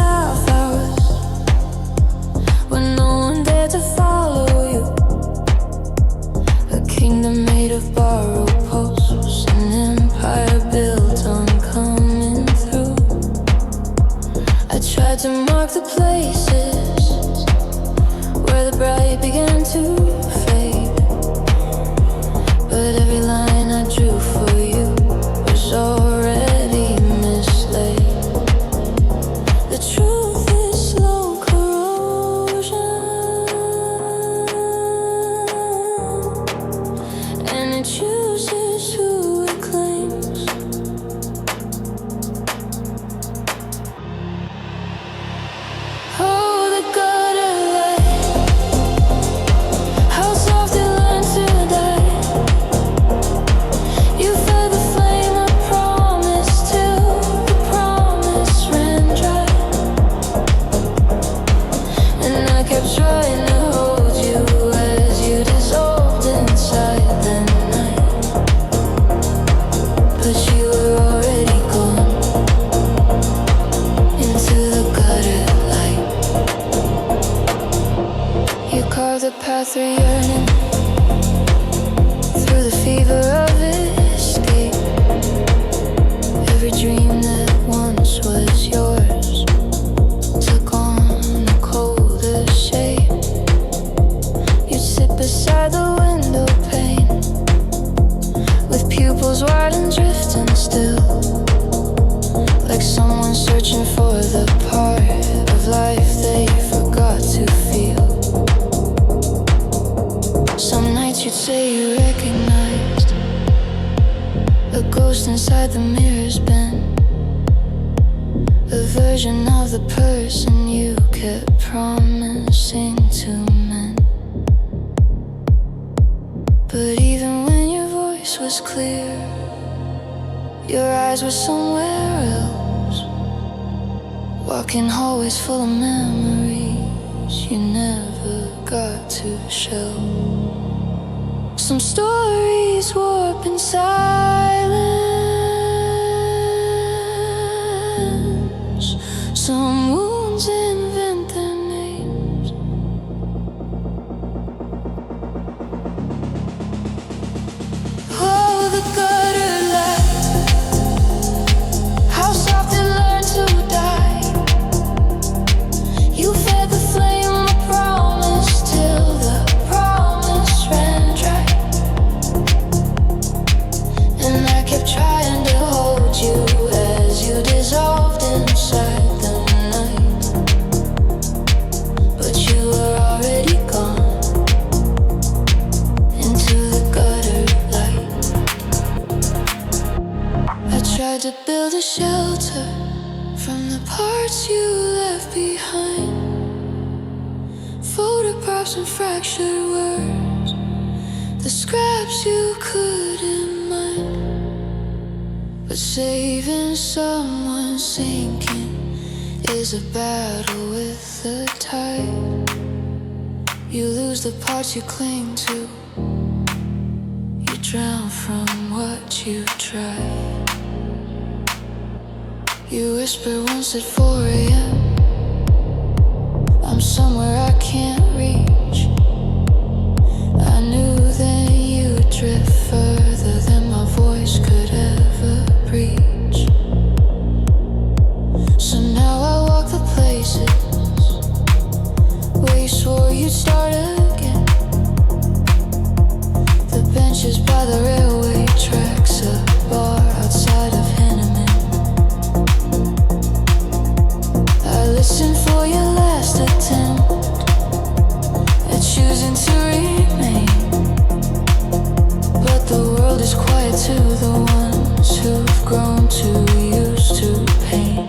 the fever of escape. Every dream that once was yours took on a colder shape. You'd sit beside the window pane with pupils wide and drifting still, like someone searching for the part of life they forgot to feel. Some nights you'd say you recognized a ghost inside the mirror's bin, a version of the person you kept promising to mend. But even when your voice was clear, your eyes were somewhere else, walking hallways full of memories you never got to show. Some stories warp in silence, some wounds invent their names. Oh, the gutter light, how soft it learned to die. You fed the flame of promise till the promise ran dry. And I kept trying to hold you as you dissolved inside the night. But you were already gone into the gutter light. I tried to build a shelter from the parts you left behind, photographs and fractured words, the scraps you couldn't mind. But saving someone sinking is a battle with the tide. You lose the parts you cling to, you drown from what you tried. You whisper once at 4 a.m. I'm somewhere I can't reach. I knew then you'd drift further than my voice could ever reach. So now I walk the places where you swore you'd start again. The benches by the railway tracks, a bar outside of Henneman. I listen for your last attempt at choosing to remain. But the world is quiet to the ones who've grown too used to pain.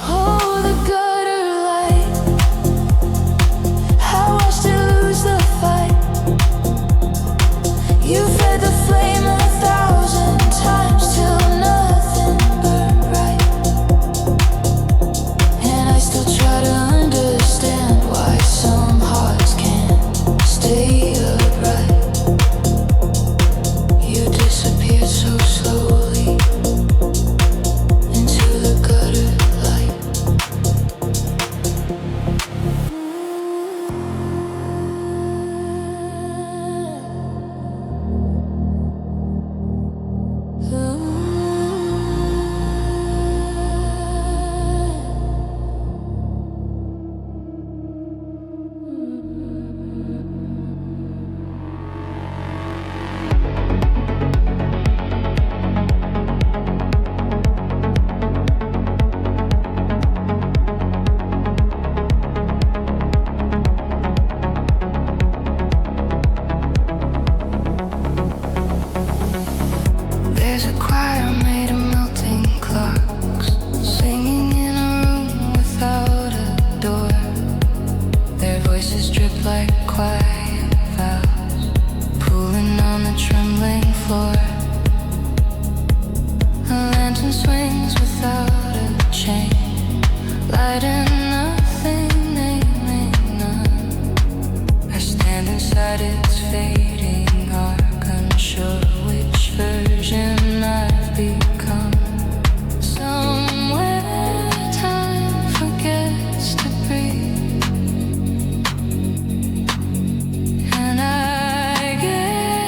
Oh, the gutter light, how watched it lose the fight. You fed the flame 1,000 times till nothing burned right. And I still try to understand why some hearts can't stay upright. You disappeared so slowly into the gutter light. There's a choir made of melting clocks, singing in a room without a door. Their voices drip like quiet vows, pulling on the trembling floor. A lantern swings without a chain, lighting nothing, naming none. I stand inside its fading arc, unsure which version I've become. Somewhere time forgets to breathe, and I get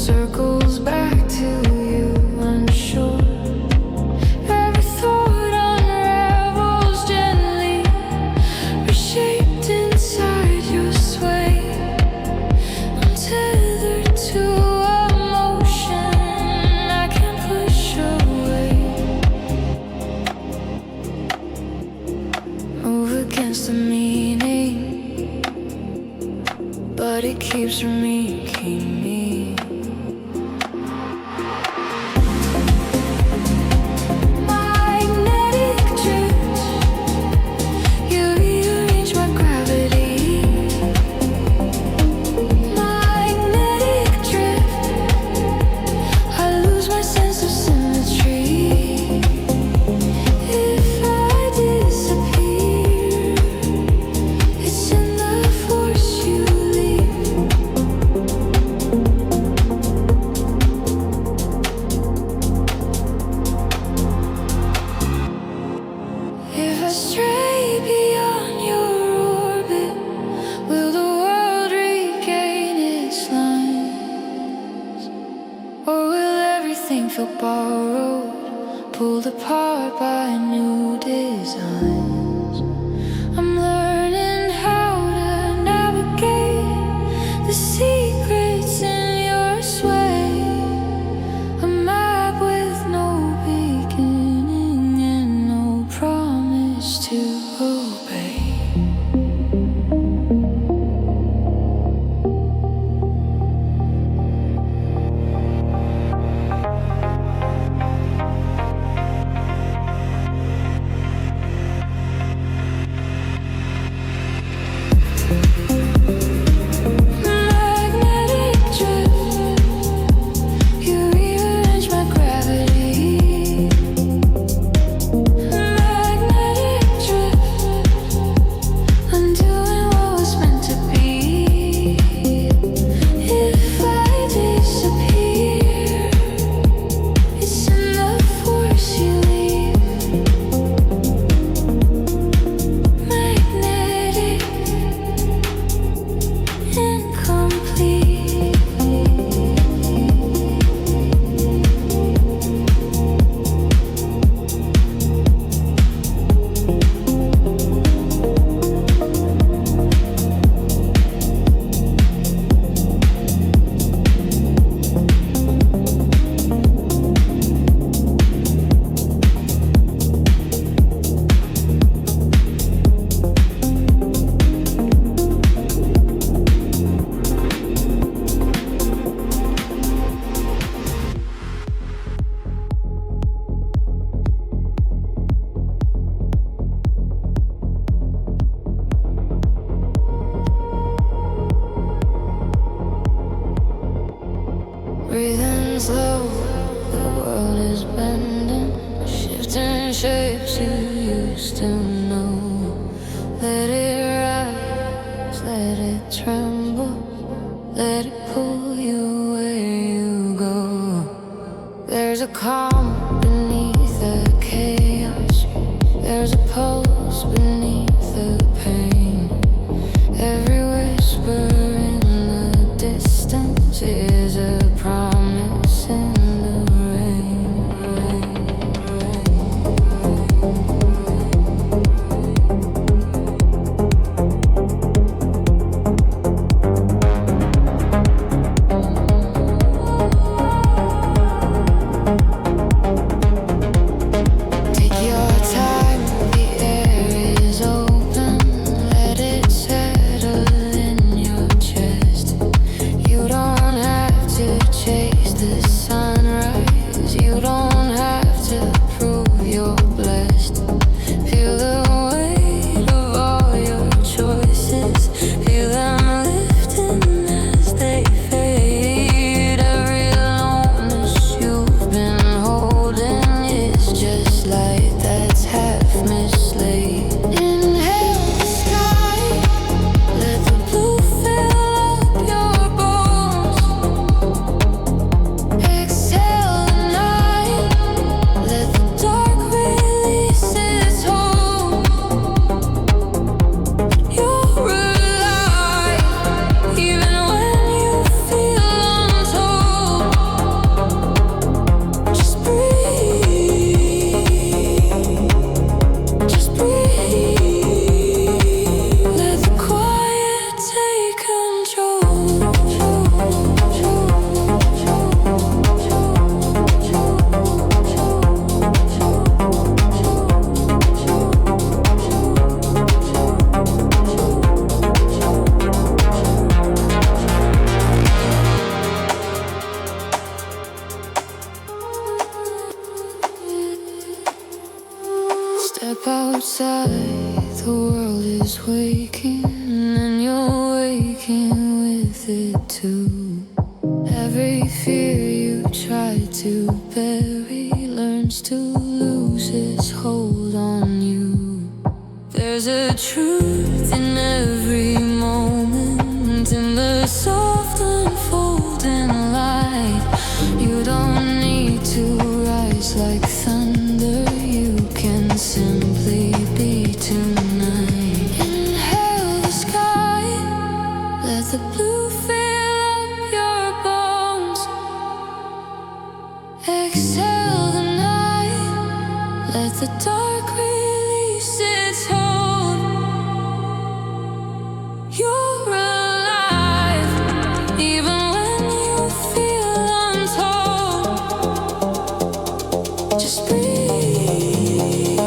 circles back to you, unsure. Every thought unravels gently, reshaped inside your sway. I'm tethered to emotion I can't push away. Move against the meaning, but it keeps from making me. Magnetic drift, you rearrange my gravity. Magnetic drift, I lose my sense of symmetry. If I disappear, it's in the force you leave. If I stray beyond your orbit, will the world regain its lines? Or will everything feel borrowed, pulled apart by new designs? I'm learning how to navigate the secrets in your sway. A map with no beginning and no promise to obey. Magnetic drift, you rearrange my gravity. Magnetic drift, undoing what was meant to be. If I disappear, it's in the force you leave. Magnetic, incomplete. Breathing slow, the world is bending, shifting shapes you used to know. Let it rise, let it tremble, let it pull you where you go. There's a calm beneath the chaos, there's a pulse beneath the pain. Every whisper in the distance is a promise in the rain. it too. Every fear you try to bury learns to lose its hold on you. There's a truth in every moment, in the soft unfolding light. You don't need to rise like thunder, you can simply be tonight. Inhale the sky, let the blue fill up your bones. Exhale the night, let the dark release its hold. You're alive, even when you feel untold. Just breathe,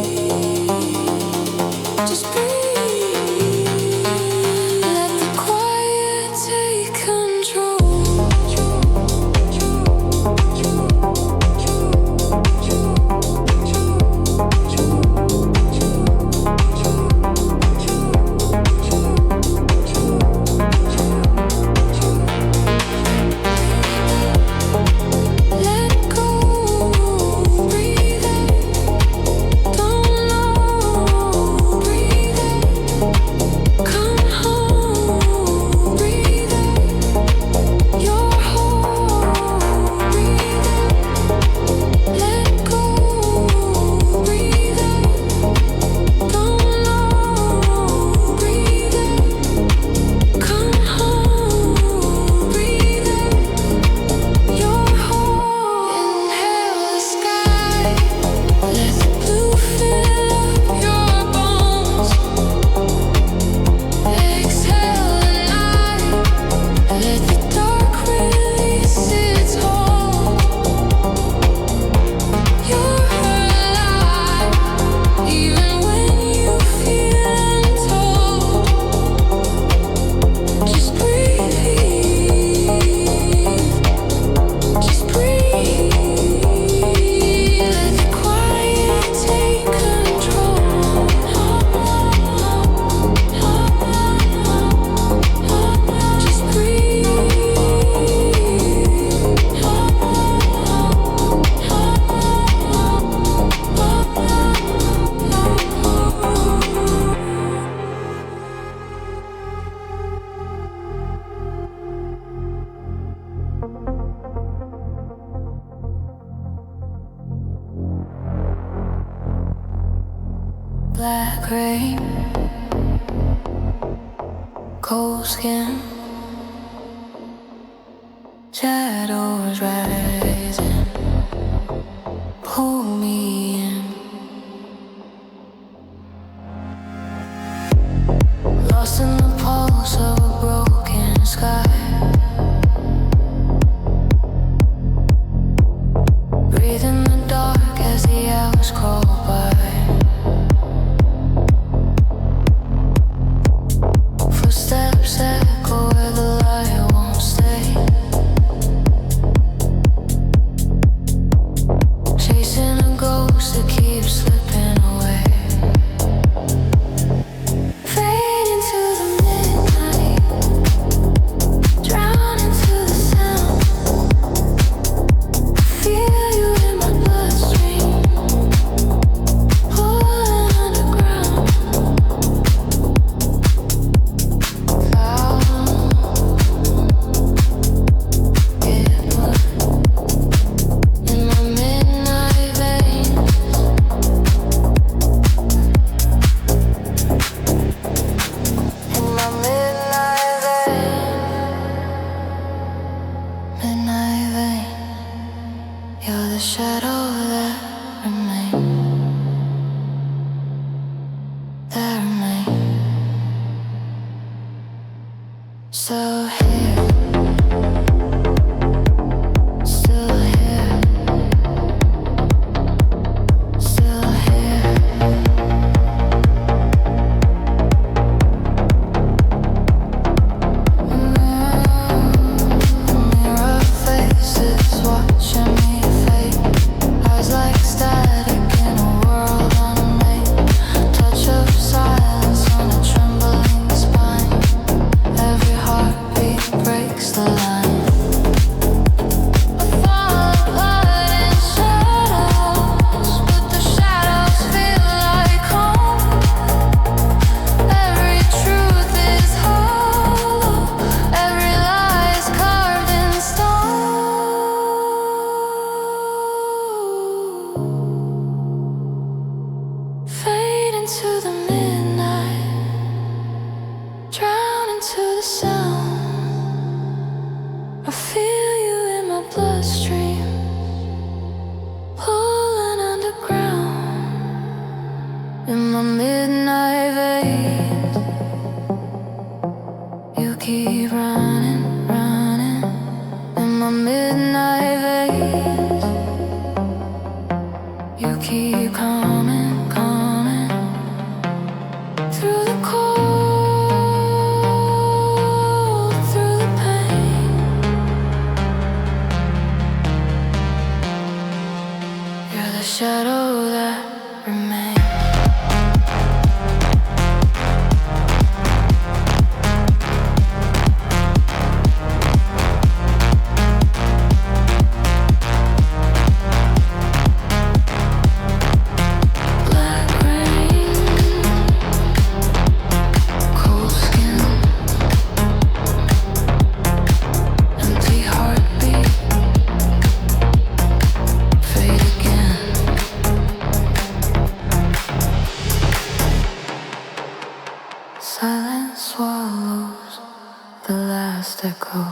just breathe. Let the quiet take control. Let go, breathe out. Don't know, breathe out. Come home, breathe out. You're whole, breathe out. Let go, breathe out. Don't know, breathe out. Come home, breathe out. You're whole. Inhale the sky, let the blue fill up your bones. Exhale the night, let the dark release its hold. You're alive, even when you feel untold. Just breathe, just breathe. Let the quiet take control. Just breathe. Black rain, cold skin, shadows rising, pull me in. Lost in the pulse of a broken sky. Breathe in the dark as the hours crawl by. Footsteps echo where the light won't stay. Chasing a ghost that keeps slipping away. Fade into the midnight, drown into the sound. Feel you in my bloodstream, pulling underground. In my midnight veins, in my midnight vein, you're the shadow that remains. So here, still here, still here. Mirror faces watching me fade. Eyes like static in a world unmade. Touch of silence on a trembling spine. Every heartbeat breaks. breaks the line. I fall apart in shadows, but the shadows feel like home. Every truth is hollow, every lie is carved in stone. Fade into the midnight, drown into the sound. I feel you in my bloodstream, pulling underground. In my midnight veins, you keep running, running. In my midnight veins, you keep coming, coming. Through the cold, through the pain, you're the shadow that remains. Black rain, cold skin, empty heartbeat, fade again. Silence swallows the last echo.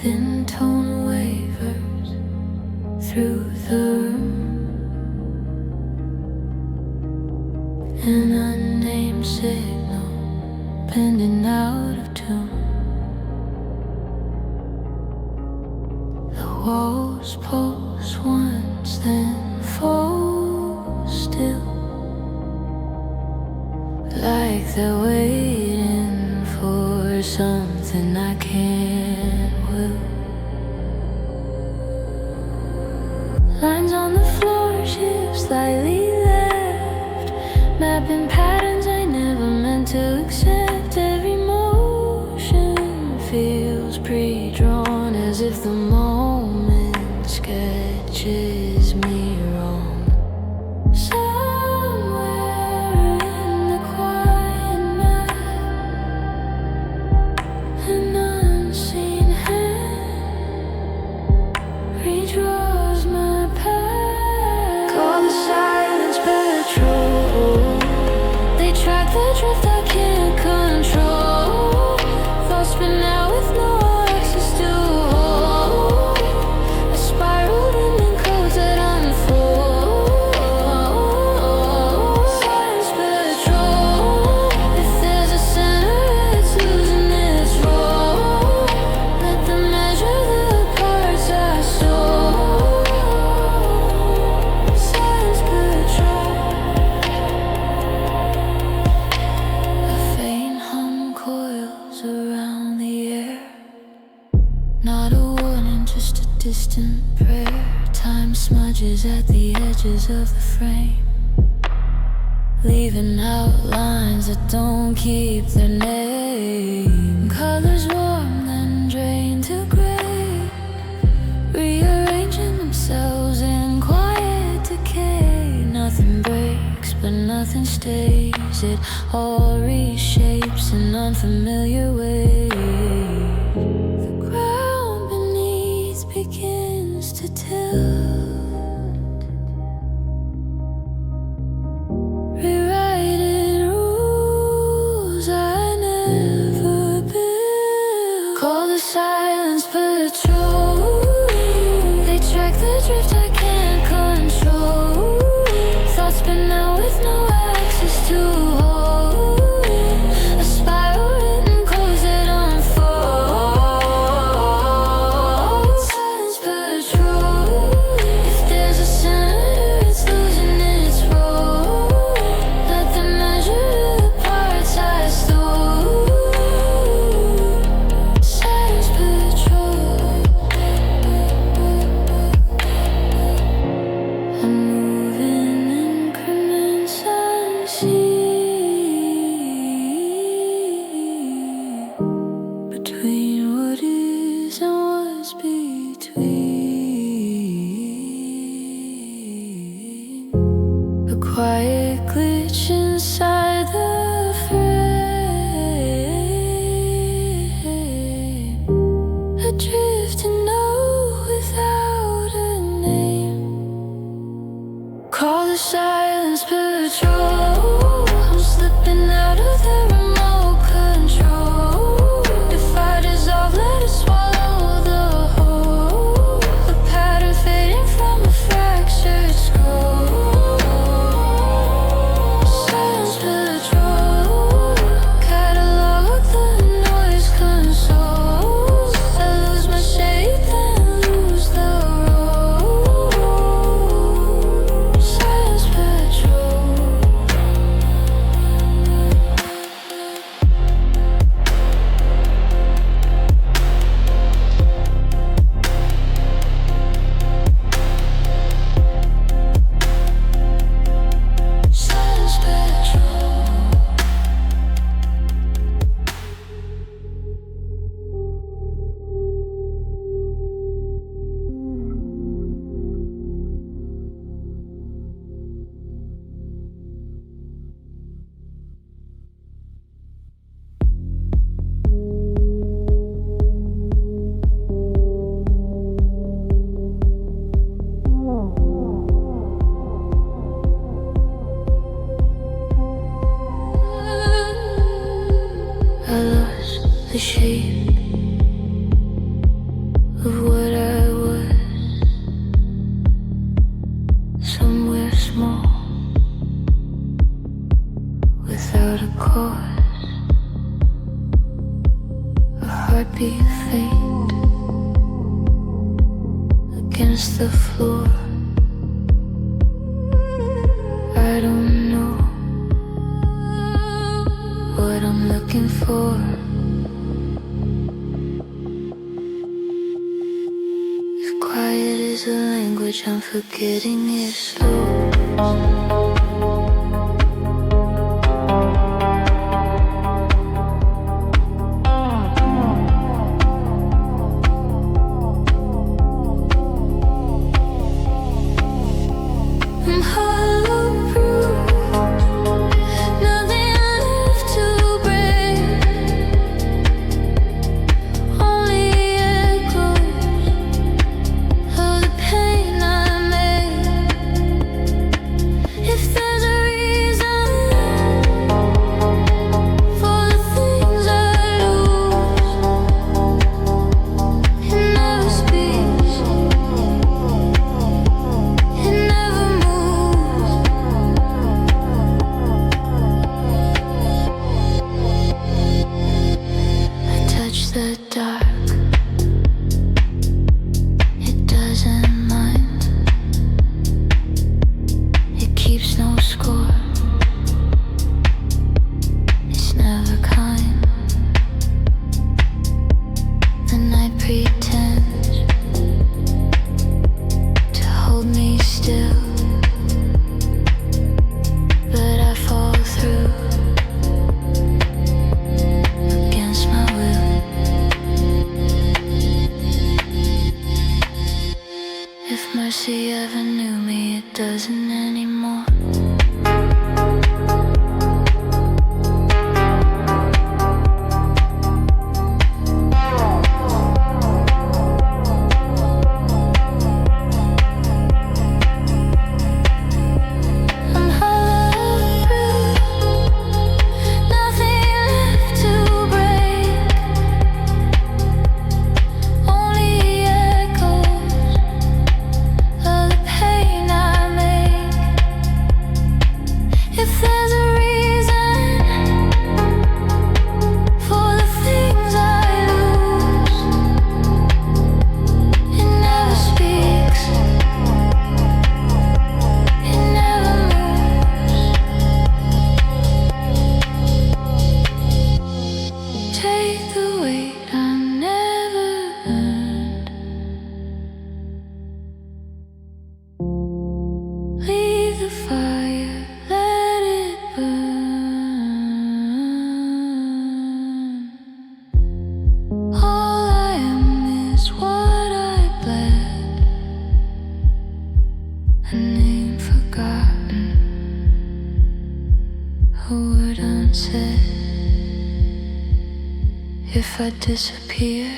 Thin tone wavers through the room. An unnamed signal bending out of tune. The walls pulse once, then fall still, like they're waiting for something I can't will. Lines on the floor shift slightly left, mapping patterns I never meant to accept. Every motion feels pre-drawn, as if the moment sketches me wrong. Somewhere in the quiet night, an unseen hand redraws my path. Call the silence patrol. They track the drift I can't control. Thoughts spin out with no access to hold. I spiraled in codes that unfold. Silence patrol. If there's a center, it's losing its role. Let them measure the parts I stole. Silence patrol. A faint hum coils around the air. Not a warning, just a distant prayer. Time smudges at the edges of the frame, leaving out lines that don't keep their name. Colors warm, then drain to gray, rearranging themselves in quiet decay. Nothing breaks, but nothing stays. It all reshapes in unfamiliar ways. The ground beneath begins to tilt, Silence patrol. I'm slipping out of the remote control. If I dissolve, let it swallow the whole. The pattern fading from a fractured scroll. Silence patrol. Catalog the noise consoles. I lose my shape, then lose the road. Silence patrol. Silence patrol. I lost the shape of what I was. Somewhere small, without a cause. A heartbeat faint against the floor. I don't know what I'm looking for. If quiet is a language, I'm forgetting it slow. I'm hollow proof, nothing left to break. Only echoes of the pain I made. If there's a reason for the things I lose, it never speaks, it never moves. I touch the dark, it doesn't mind. It keeps no score, it's never kind. The night pretends to hold me still, but I fall through against my will. If mercy ever knew me, it doesn't anymore. I'm hollow proof, nothing left to break. Only echoes of the pain I make. If there's a reason for the things I lose, it never speaks, it never moves. Take the weight I never earned. Leave the fire, let it burn. All I am is what I bled, a name forgotten, a word unsaid. If I disappear,